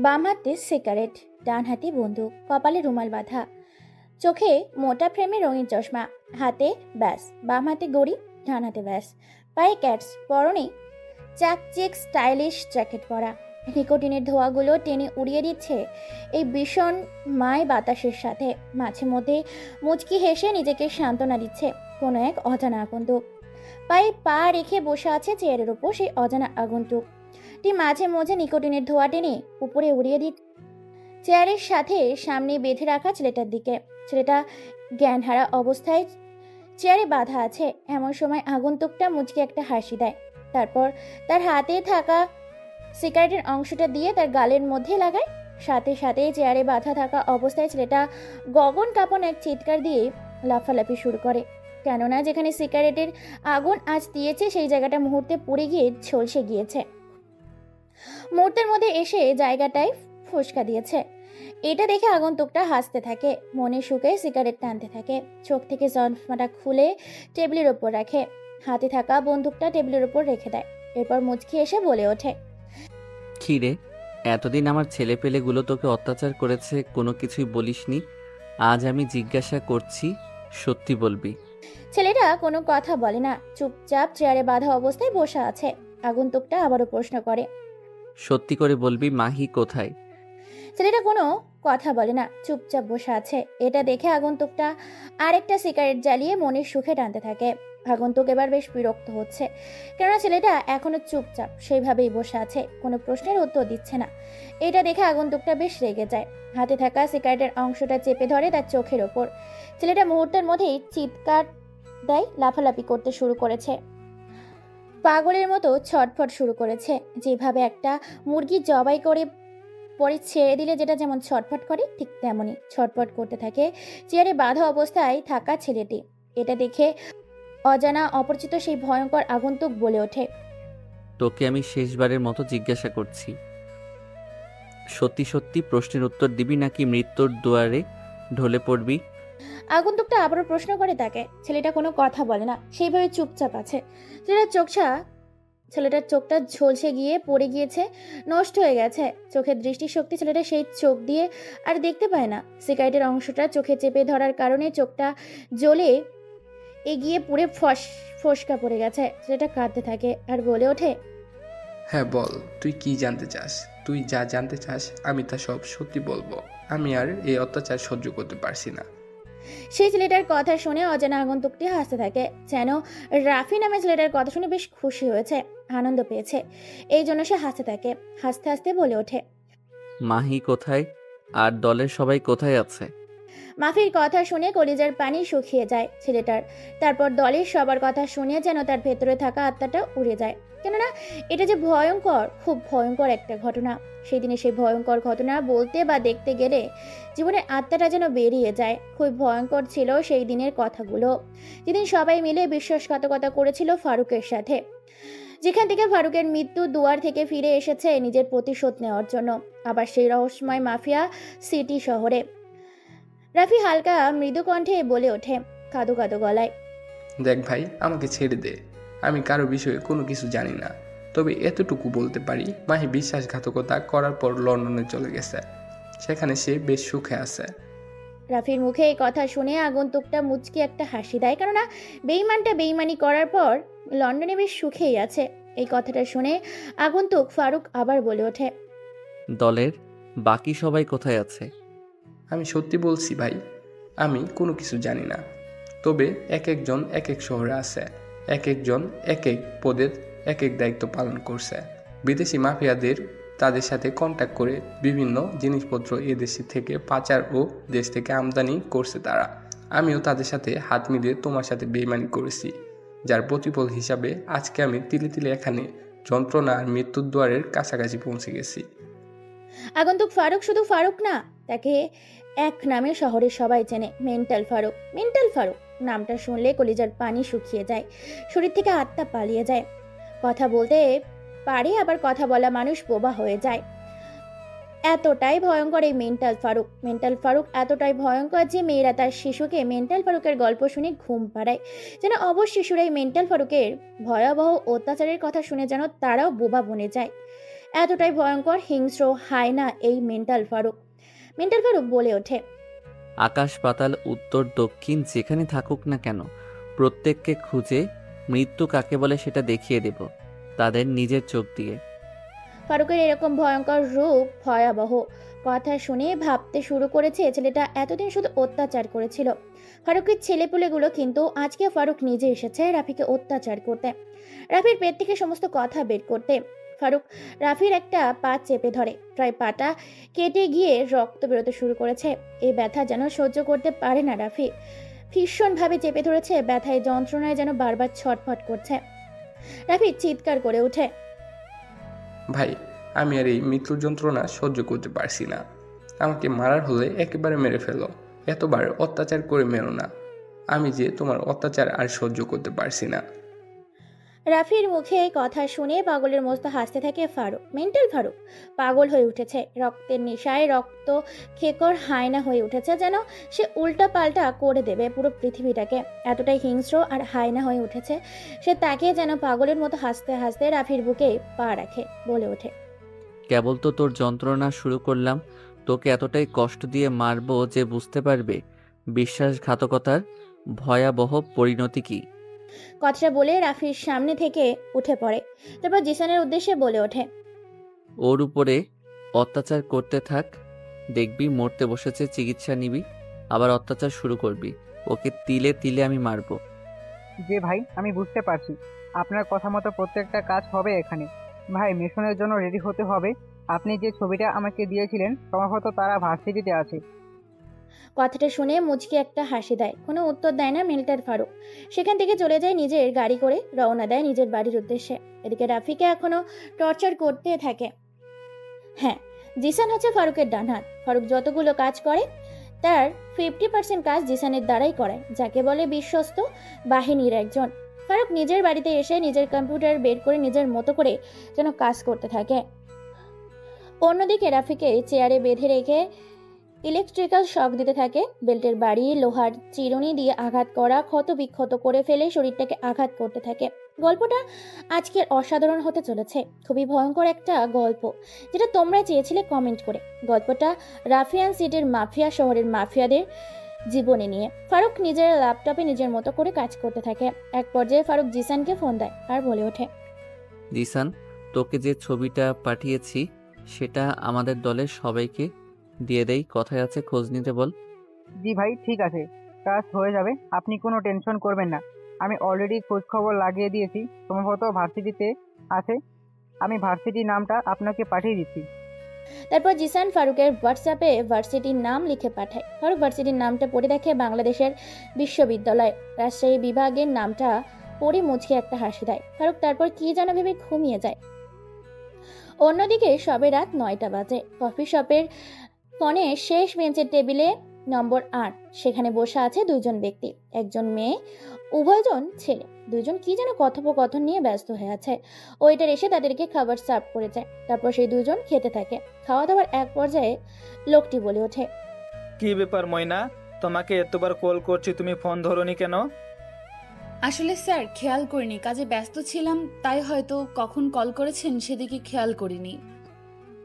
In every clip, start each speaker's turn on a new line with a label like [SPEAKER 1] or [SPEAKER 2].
[SPEAKER 1] বাম হাতে সিগারেট, ডান হাতে বন্দুক, কপালে রুমাল বাঁধা, চোখে মোটা ফ্রেমে রঙিন চশমা, হাতে ব্যাস, বাম হাতে গড়ি, ডান হাতে ব্যাস, পায়ে ক্যাটস, পরনে চাক চেক স্টাইলিশ জ্যাকেট পরা। নিকোটিনের ধোঁয়াগুলো টেনে উড়িয়ে দিচ্ছে এই ভীষণ মায় বাতাসের সাথে। মাঝে মধ্যে মুচকি হেসে নিজেকে সান্ত্বনা দিচ্ছে কোনো এক অজানা আগন্তুক। পায়ে পা রেখে বসে আছে চেয়ারের ওপর সেই অজানা আগন্তুকটি মাঝে মধ্যে নিকোটিনের ধোঁয়া টেনে উপরে উড়িয়ে দিচ্ছে চেয়ারের সাথে সামনে বেঁধে রাখা ছেলেটার দিকে। ছেলেটা জ্ঞানহারা অবস্থায় চেয়ারে বাঁধা আছে। এমন সময় আগন্তুকটা মুচকি একটা হাসি দেয়, তারপর তার হাতে থাকা সিগারেটের অংশটা দিয়ে তার গালের মধ্যে লাগায়। সাথে সাথে চেয়ারে বাঁধা থাকা অবস্থায় ছেলেটা গগন কাঁপন এক চিৎকার দিয়ে লাফালাফি শুরু করে, কেননা যেখানে সিগারেটের আগুন আঁচ দিয়েছে সেই জায়গাটা মুহূর্তে পুড়ে গিয়ে ঝলসে গিয়েছে। মুহূর্তের মধ্যে এসে জায়গাটায় ফোসকা দিয়েছে। এটা দেখে আগন্তুকটা হাসতে থাকে, মনে সুখে সিগারেট টানতে থাকে, চোখ থেকে চশমাটা খুলে টেবিলের ওপর রাখে, হাতে থাকা বন্দুকটা টেবিলের ওপর রেখে দেয়। এরপর মুচকি এসে বলে ওঠে,
[SPEAKER 2] কী রে, এতদিন আমার ছেলেপেলেগুলো তোকে অত্যাচার করেছে, কোনো কিছুই বলিসনি। আজ আমি জিজ্ঞাসা করছি, সত্যি বলবি?
[SPEAKER 1] ছেলেটা কোনো কথা বলে না, চুপচাপ চেয়ারে বাঁধা অবস্থায় বসে আছে। আগন্তুকটা আবারও প্রশ্ন করে,
[SPEAKER 2] সত্যি করে বলবি মাহি কোথায়?
[SPEAKER 1] ছেলেটা কোনো কথা বলে না, চুপচাপ বসে আছে। এটা দেখে আগন্তুকটা আরেকটা সিগারেট জ্বালিয়ে মনের সুখে টানতে থাকে। আগন্তুক এবার বেশ বিরক্ত হচ্ছে, কেননা ছেলেটা এখনো চুপচাপ সেইভাবেই বসে আছে, কোনো প্রশ্নের উত্তর দিচ্ছে না। এটা দেখে আগন্তুকটা বেশ রেগে যায়, হাতে থাকা সিগারেটের অংশটা চেপে ধরে তার চোখের ওপর। ছেলেটা মুহূর্তের মধ্যেই চিৎকার দেয়, লাফালাফি করতে শুরু করেছে, পাগলের মতো ছটফট শুরু করেছে। যেভাবে একটা মুরগি জবাই করে পরে ছেড়ে দিলে যেটা যেমন ছটফট করে, ঠিক তেমনই ছটফট করতে থাকে চেয়ারে বাঁধা অবস্থায় থাকা ছেলেটি। এটা দেখে অজানা অপরিচিত সেই ভয়ঙ্কর আগন্তুক বলে ওঠে,
[SPEAKER 2] তোকে আমি শেষবারের মতো জিজ্ঞাসা করছি, সত্যি সত্যি প্রশ্নের উত্তর দিবি নাকি মৃত্যুর দুয়ারে ঢলে পড়বি?
[SPEAKER 1] আগন্তুকটা আবারও প্রশ্ন করে তাকে। ছেলেটা কোনো কথা বলে না, সেইভাবে চুপচাপ আছে। ছেলেটার চোখটা ঝলসে গিয়ে পড়ে গিয়েছে, নষ্ট হয়ে গেছে চোখের দৃষ্টিশক্তি। ছেলেটা সেই চোখ দিয়ে আর দেখতে পায় না। সিগারেটের অংশটা চোখে চেপে ধরার কারণে চোখটা জ্বলে এগিয়ে পুড়ে ফসকা পড়ে গেছে। ছেলেটা কাঁদতে থাকে আর বলে ওঠে,
[SPEAKER 3] হ্যাঁ বল, তুই কি জানতে চাস? তুই যা জানতে চাস আমি তা সব সত্যি বলবো। আমি আর এই অত্যাচার সহ্য করতে পারছি না।
[SPEAKER 1] সেই ছেলেটার কথা শুনে অজানা আগন্তুকটি হাসতে থাকে, যেন রাফি নামে ছেলেটার কথা শুনে বেশ খুশি হয়েছে, আনন্দ পেয়েছে, এই জন্য সে হাসতে থাকে। হাসতে হাসতে বলে ওঠে,
[SPEAKER 2] মাহি কোথায়? আর দলের সবাই কোথায় আছে?
[SPEAKER 1] মাফির কথা শুনে কলিজার পানি শুকিয়ে যায় ছেলেটার। তারপর দলের সবার কথা শুনে যেন তার ভেতরে থাকা আত্মাটা উড়ে যায়, কেননা এটা যে ভয়ঙ্কর, খুব ভয়ঙ্কর একটা ঘটনা। সেই দিনে সেই ভয়ঙ্কর ঘটনা বলতে বা দেখতে গেলে জীবনের আত্মাটা যেন বেরিয়ে যায়। খুব ভয়ঙ্কর ছিল সেই দিনের কথাগুলো, যেদিন সবাই মিলে বিশ্বাসঘাতকতা করেছিল ফারুকের সাথে, যেখান থেকে ফারুকের মৃত্যু দুয়ার থেকে ফিরে এসেছে নিজের প্রতিশোধ নেওয়ার জন্য, আবার সেই রহস্যময় মাফিয়া সিটি শহরে। রাফি হালকা মৃদু কণ্ঠে বলে ওঠে, কাঁদো কাঁদো গলায়,
[SPEAKER 3] দেখ ভাই, আমাকে ছেড়ে দে। আমি কারো বিষয়ে কোনো কিছু জানি না। তবে এতটুকু বলতে পারি, মাহি বিশ্বাসঘাতকতা করার পর লন্ডনে চলে গেছে। সেখানে সে বেশ সুখে আছে।
[SPEAKER 1] রাফির মুখে এই কথা শুনে আগন্তুকটা মুচকি একটা হাসি দেয়, কেননা বেইমানটা বেইমানি করার পর লন্ডনে বেশ সুখেই আছে। এই কথাটা শুনে আগন্তুক ফারুক আবার বলে ওঠে,
[SPEAKER 2] দলের বাকি সবাই কোথায় আছে?
[SPEAKER 3] আমি সত্যি বলছি ভাই, আমি কোনো কিছু জানি না। তবে এক একজন এক এক শহরে আছে, এক একজন এক এক পদের এক এক দায়িত্ব পালন করছে। বিদেশি মাফিয়াদের তাদের সাথে কন্ট্যাক্ট করে বিভিন্ন জিনিসপত্র এদেশে থেকে পাচার ও দেশ থেকে আমদানি করছে তারা। আমিও তাদের সাথে হাত মিলিয়ে তোমার সাথে বেইমানি করেছি, যার প্রতিফল হিসাবে আজকে আমি তিলে তিলে এখানে যন্ত্রণা আর মৃত্যুর দুয়ারের কাছাকাছি পৌঁছে গেছি।
[SPEAKER 1] আগন্তুক ফারুক শুধু ফারুক না, তাকে এক নামে শহরের সবাই চেনে, মেন্টাল ফারুক। মেন্টাল ফারুক নামটা শুনলে কলিজার পানি শুকিয়ে যায়, শরীর থেকে আত্মা পালিয়ে যায়। কথা বলতে পারে, আবার কথা বলা মানুষ বোবা হয়ে যায়। এতটাই ভয়ঙ্কর এই মেন্টাল ফারুক। মেন্টাল ফারুক এতটাই ভয়ঙ্কর যে মেয়েরা তার শিশুকে মেন্টাল ফারুকের গল্প শুনে ঘুম পাড়ায়, যেন অবশ শিশুরা এই মেন্টাল ফারুকের ভয়াবহ অত্যাচারের কথা শুনে যেন তারাও বোবা বনে যায়। এতটাই ভয়ঙ্কর হিংস্র হায়না এই মেন্টাল ফারুক। মেন্টাল ফারুক বলে ওঠে,
[SPEAKER 2] আকাশ পাতাল উত্তর দক্ষিণ যেখানে থাকুক না কেন, প্রত্যেককে খুঁজে মৃত্যু কাকে বলে সেটা দেখিয়ে দেব তাদের নিজের চোখ দিয়ে।
[SPEAKER 1] ফারুকের এরকম ভয়ঙ্কর রূপ ভয়াবহ। কথা শুনে ভাবতে শুরু করেছে ছেলেটা এতদিন শুধু অত্যাচার করেছিল। ফারুকের ছেলেপুলেগুলো কিন্তু আজকে ফারুক নিজে এসেছে রাফিকে অত্যাচার করতে, রাফির পেট থেকে সমস্ত কথা বের করতে। ফারুক রাফির একটা পা চেপে ধরে, প্রায় পাটা কেটে গিয়ে রক্ত বেরোতে শুরু করেছে। এই ব্যথা যেন সহ্য করতে পারে না রাফি, ভীষণভাবে চেপে ধরেছে, ব্যথায় যন্ত্রণায় যেন বারবার ছটফট করছে। রাফি চিৎকার করে ওঠে,
[SPEAKER 3] ভাই, আমি আর এই মৃত্যুর যন্ত্রণা সহ্য করতে পারছি না। আমাকে মারার হলে একেবারে মেরে ফেলো, এতবার অত্যাচার করে মেরো না। আমি যে তোমার অত্যাচার আর সহ্য করতে পারছি না।
[SPEAKER 1] রাফির মুখে এই কথা শুনে পাগলের মতো হাসতে থাকে ফারুক। মেন্টাল ফারুক পাগল হয়ে উঠেছে, রক্তের নেশায় রক্ত খেকর হায়না হয়ে উঠেছে, যেন সে উল্টা পাল্টা করে দেবে পুরো পৃথিবীটাকে। এতটাই হিংস্র আর হায়না হয়ে উঠেছে সে, তাকে যেন পাগলের মতো হাসতে হাসতে রাফির বুকে পা রাখে, বলে ওঠে,
[SPEAKER 2] কেবল তো তোর যন্ত্রণা শুরু করলাম, তোকে এতটাই কষ্ট দিয়ে মারবো যে বুঝতে পারবে বিশ্বাসঘাতকতার ভয়াবহ পরিণতি কি।
[SPEAKER 1] কথাটা বলে রাফির সামনে থেকে উঠে পড়ে। তারপর জিসানের উদ্দেশ্যে বলে ওঠে,
[SPEAKER 2] ওর উপরে অত্যাচার করতে থাক, দেখবি মরতে বসেছে, চিকিৎসা নিবি, আবার অত্যাচার শুরু করবি, ওকে তিলে তিলে আমি মারবো।
[SPEAKER 4] যে ভাই, আমি বুঝতে পারছি আপনার কথা মতো প্রত্যেকটা কাজ হবে এখানে। ভাই, মিশনের জন্য রেডি হতে হবে। আপনি যে ছবিটা আমাকে দিয়েছিলেন সম্ভবত তারা ভার্সিটিতে আছে।
[SPEAKER 1] কথাটা শুনে মুচকি একটা হাসি দেয়, কোনো উত্তর দেয় না মেন্টাল ফারুক। সেখান থেকে চলে যায়, নিজের গাড়ি করে রওনা দেয় নিজের বাড়ির উদ্দেশ্যে। এদিকে রাফিকে এখনো টর্চার করতে থাকে। হ্যাঁ, জিসান হচ্ছে ফারুকের ডান হাত। ফারুক যতগুলো কাজ করে তার 50% কাজ জিসানের দ্বারাই করায়, যাকে বলে বিশ্বস্ত বাহিনীর একজন। ফারুক নিজের বাড়িতে এসে নিজের কম্পিউটার বের করে নিজের মতো করে যেন কাজ করতে থাকে। অন্যদিকে রাফিকে চেয়ারে বেঁধে রেখে ইলেকট্রিক্যাল শক দিতে থাকে। বেল্টের বাড়ি লোহার চিরুনি দিয়ে আঘাত করা, ক্ষত বিক্ষত করে ফেলে শরীরটাকে আঘাত করতে থাকে। গল্পটা আজকের অসাধারণ হতে চলেছে, খুবই ভয়ঙ্কর একটা গল্প, যেটা তোমরা চেয়েছিলে কমেন্ট করে। গল্পটা রাফিয়ান সিটির মাফিয়া শহরের মাফিয়াদের জীবনে নিয়ে। ফারুক নিজের ল্যাপটপে নিজের মতো করে কাজ করতে থাকে। এক পর্যায়ে ফারুক জিসানকে ফোন দেয় আর বলে ওঠে,
[SPEAKER 2] জিসান, তোকে যে ছবিটা পাঠিয়েছি সেটা আমাদের দলের সবাইকে দিয়ে দেই, কথায় আছে খোঁজ নিতে বল।
[SPEAKER 4] জি ভাই, ঠিক আছে, কাজ হয়ে যাবে, আপনি কোনো টেনশন করবেন না। আমি অলরেডি খোঁজ খবর লাগিয়ে দিয়েছি, সম্ভবত ভার্সিটিতে আছে। আমি ভার্সিটির নামটা আপনাকে পাঠিয়ে দিচ্ছি।
[SPEAKER 1] তারপর জিসান ফারুকের হোয়াটসঅ্যাপে ভার্সিটির নাম লিখে পাঠায়। ফারুক ভার্সিটির নামটা পড়ে দেখে বাংলাদেশের বিশ্ববিদ্যালয়, রাজশাহী বিভাগের নামটা পড়ে মুচকে একটা হাসি দেয়। ফারুক তারপর কি যেন ভেবে ঘুমিয়ে যায়। অন্যদিকে সবে রাত 9টা বাজে। কফি শপের ফোনে শেষ বেঞ্চের টেবিলে নম্বর 8, সেখানে বসে আছে দুইজন ব্যক্তি, একজন মেয়ে, উভয়জন ছেলে। দুইজন কি যেন কথোপকথন নিয়ে ব্যস্ত হয়ে আছে। ওয়েটার এসে তাদেরকে খাবার সার্ভ করে যায়। তারপর সেই দুজন খেতে থাকে। খাওয়া দাওয়ার এক পর্যায়ে লোকটি বলে ওঠে,
[SPEAKER 5] কি ব্যাপার ময়না, তোমাকে এতবার কল করছি, তুমি ফোন ধরোনি কেন?
[SPEAKER 6] আসলে স্যার খেয়াল করিনি, কাজে ব্যস্ত ছিলাম, তাই হয়তো কখন কল করেছেন সেদিকে খেয়াল করিনি,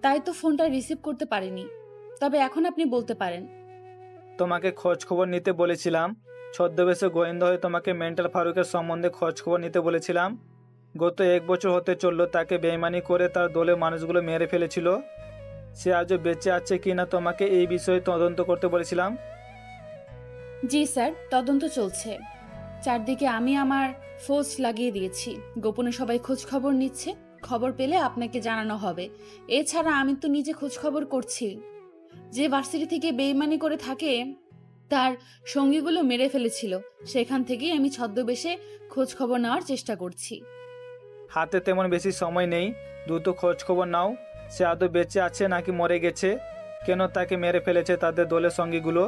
[SPEAKER 6] তাই তো ফোনটা রিসিভ করতে পারিনি। তবে এখন আপনি বলতে পারেন।
[SPEAKER 5] তোমাকে খোঁজ খবর নিতে বলেছিলাম, ছদ্মবেশে গোয়েন্দা হয়ে তোমাকে মেন্টাল ফারুকের সম্বন্ধে খোঁজ খবর নিতে বলেছিলাম। গত 1 বছর হতে চললো তাকে বেইমানি করে তার দলের মানুষগুলো মেরে ফেলেছিল। সে আজও বেঁচে আছে কি না তোমাকে এই বিষয়ে তদন্ত করতে বলেছিলাম।
[SPEAKER 6] জি স্যার, তদন্ত চলছে। চারদিকে আমি আমার ফোর্স লাগিয়ে দিয়েছি, গোপনে সবাই খোঁজ খবর নিচ্ছে, খবর পেলে আপনাকে জানানো হবে। এছাড়া আমি তো নিজে খোঁজ খবর করছি। যে ভার্সিটি থেকে বেইমানি করে থাকে তার সঙ্গীগুলো মেরে ফেলেছিল, সেখান থেকেই আমি ছদ্মবেশে খোঁজ খবর নেওয়ার চেষ্টা করছি।
[SPEAKER 5] হাতে তেমন বেশি সময় নেই, দ্রুত খোঁজ খবর নাও। সে আদৌ বেঁচে আছে নাকি মরে গেছে, কেন তাকে মেরে ফেলেছে তাদের দলের সঙ্গীগুলো।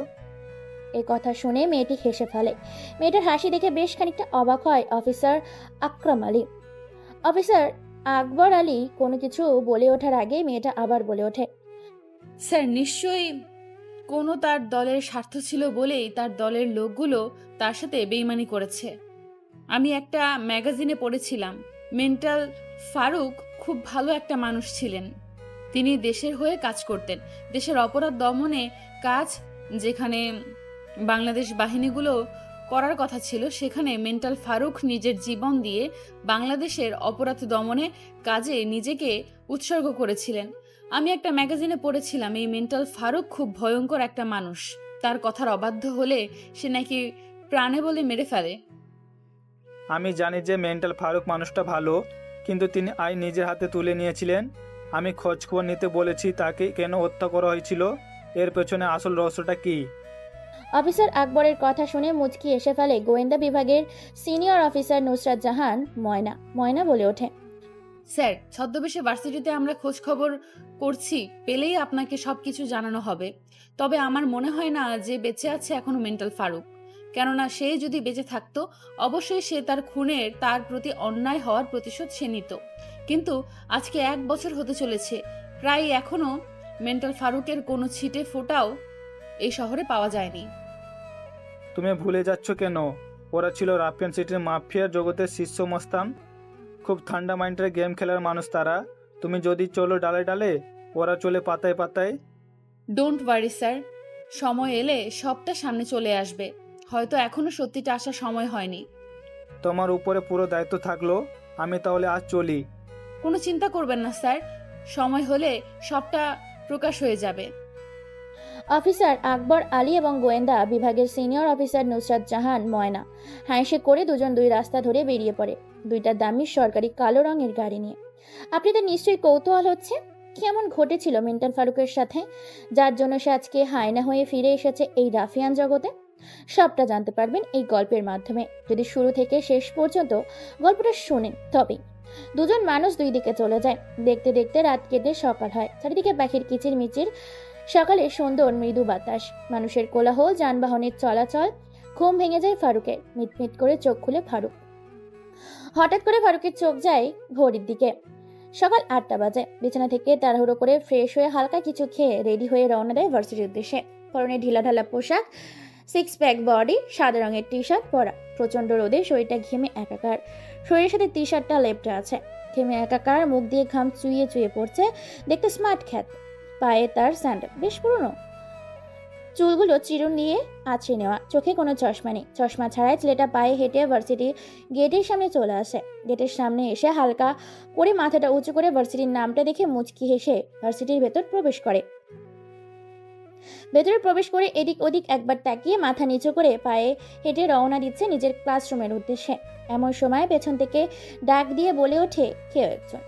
[SPEAKER 1] এই কথা শুনে মেয়েটি হেসে ফেলে। মেয়েটার হাসি দেখে বেশ খানিকটা অবাক হয় অফিসার আকরাম আলী। অফিসার আকবর আলী কোনো কিছু বলে ওঠার আগেই মেয়েটা আবার বলে ওঠে,
[SPEAKER 6] স্যার নিশ্চয়ই কোনো তার দলের স্বার্থ ছিল বলেই তার দলের লোকগুলো তার সাথে বেইমানি করেছে। আমি একটা ম্যাগাজিনে পড়েছিলাম মেন্টাল ফারুক খুব ভালো একটা মানুষ ছিলেন। তিনি দেশের হয়ে কাজ করতেন, দেশের অপরাধ দমনে কাজ। যেখানে বাংলাদেশ বাহিনীগুলো করার কথা ছিল, সেখানে মেন্টাল ফারুক নিজের জীবন দিয়ে বাংলাদেশের অপরাধ দমনে কাজে নিজেকে উৎসর্গ করেছিলেন। আমি একটা ম্যাগাজিনে পড়েছিলাম এই মেন্টাল ফারুক খুব ভয়ঙ্কর একটা মানুষ। তার কথার অবাধ্য হলে সে নাকি প্রাণে বলে মেরে ফেলে।
[SPEAKER 5] আমি জানি যে মেন্টাল ফারুক মানুষটা ভালো, কিন্তু তিনি আইন নিজের হাতে তুলে নিয়েছিলেন। আমি খোঁজখবর নিতে বলেছি তাকে কেন হত্যা করা হয়েছিল, এর পেছনে আসল রহস্যটা কী?
[SPEAKER 1] অফিসার আকবরের কথা শুনে মুচকি এসে ফেলে গোয়েন্দা বিভাগের সিনিয়র অফিসার নুসরাত জাহান ময়না। ময়না বলে ওঠে,
[SPEAKER 6] স্যার, ছদ্মবেশে ভার্সিটিতে আমরা খোঁজ খবর করছি, পেলেই আপনাকে সবকিছু জানানো হবে। তবে আমার মনে হয় না যে বেঁচে আছে এখনো মেন্টাল ফারুক। কেননা সে যদি বেঁচে থাকতো, অবশ্যই সে তার খুনের, তার প্রতি অন্যায় হওয়ার প্রতিশোধ সে নিত। কিন্তু আজকে 1 বছর হতে চলেছে, প্রায় এখনো মেন্টাল ফারুকের কোনো ছিটে ফোঁটাও এই শহরে পাওয়া যায়নি।
[SPEAKER 5] তুমি ভুলে যাচ্ছ কেন? ওরা ছিল রাফিয়ান সিটির মাফিয়ার জগতের শীর্ষ মস্তান। খুব ঠান্ডা মাইন্ডের গেম খেলার মানুষ তারা। তুমি যদি চলো ডালে ডালে, ওরা চলে পাতায় পাতায়।
[SPEAKER 6] ডোন্ট ওয়ারি স্যার, সময় এলে সবটা সামনে চলে আসবে। হয়তো এখনো সত্যিটা আসার সময় হয়নি।
[SPEAKER 5] তোমার উপরে পুরো দায়িত্ব থাকলো। আমি তাহলে আজ চলি।
[SPEAKER 6] কোনো চিন্তা করবেন না স্যার, সময় হলে সবটা প্রকাশ হয়ে যাবে।
[SPEAKER 1] অফিসার আকবর আলী এবং গোয়েন্দা বিভাগের সিনিয়র অফিসার নুসরাত জাহান ময়না হাসি করে দুজন দুই রাস্তা ধরে বেরিয়ে পড়ে, দুইটা দামি সরকারি কালো রঙের গাড়ি নিয়ে। আপনাদের নিশ্চয়ই কৌতূহল হচ্ছে কেমন ঘটেছিল মেন্টাল ফারুকের সাথে, যার জন্য সে আজকে হায়না হয়ে ফিরে এসেছে এই রাফিয়ান জগতে। সবটা জানতে পারবেন এই গল্পের মাধ্যমে। যদি শুরু থেকে শেষ পর্যন্ত গল্পটা শোনেন তবেই। দুজন মানুষ দুই দিকে চলে যায়। দেখতে দেখতে রাত কেটে সকাল হয়। চারিদিকে পাখির কিচির মিচির, সকালে সুন্দর মৃদু বাতাস, মানুষের কোলাহল, যানবাহনের চলাচল। ঘুম ভেঙে যায় ফারুকের। মিটমিট করে চোখ খুলে ফারুক। হঠাৎ করে ফারুকের চোখ যায় ঘড়ির দিকে। সকাল 8টা বাজে। বিছানা থেকে তাড়াহুড়ো করে ফ্রেশ হয়ে হালকা কিছু খেয়ে রেডি হয়ে রওনা দেয় ভার্সিটির উদ্দেশ্যে। পরনে ঢিলাঢালা পোশাক, 6 প্যাক বডি, সাদা রঙের টি শার্ট পরা। প্রচন্ড রোদে শরীরটা ঘেমে একাকার। শরীরের সাথে টি শার্টটা লেপটে আছে। ঘেমে একাকার, মুখ দিয়ে ঘাম চুইয়ে চুইয়ে পড়ছে। দেখতে স্মার্ট খ্যাত। পায়ে তার স্যান্ডেল, বেশ পুরনো। চুলগুলো চিরুন দিয়ে আছড়ে নেওয়া। চোখে কোনো চশমা নেই। চশমা ছাড়াই ছেলেটা পায়ে হেঁটে ভার্সিটি গেটের সামনে চলে আসে। গেটের সামনে এসে হালকা করে মাথাটা উঁচু করে ভার্সিটির নামটা দেখে মুচকি হেসে ভার্সিটির ভেতর প্রবেশ করে। ভেতরে প্রবেশ করে এদিক ওদিক একবার তাকিয়ে মাথা নিচু করে পায়ে হেঁটে রওনা দিচ্ছে নিজের ক্লাসরুমের উদ্দেশ্যে। এমন সময় পেছন থেকে ডাক দিয়ে বলে ওঠে কেউ একজন,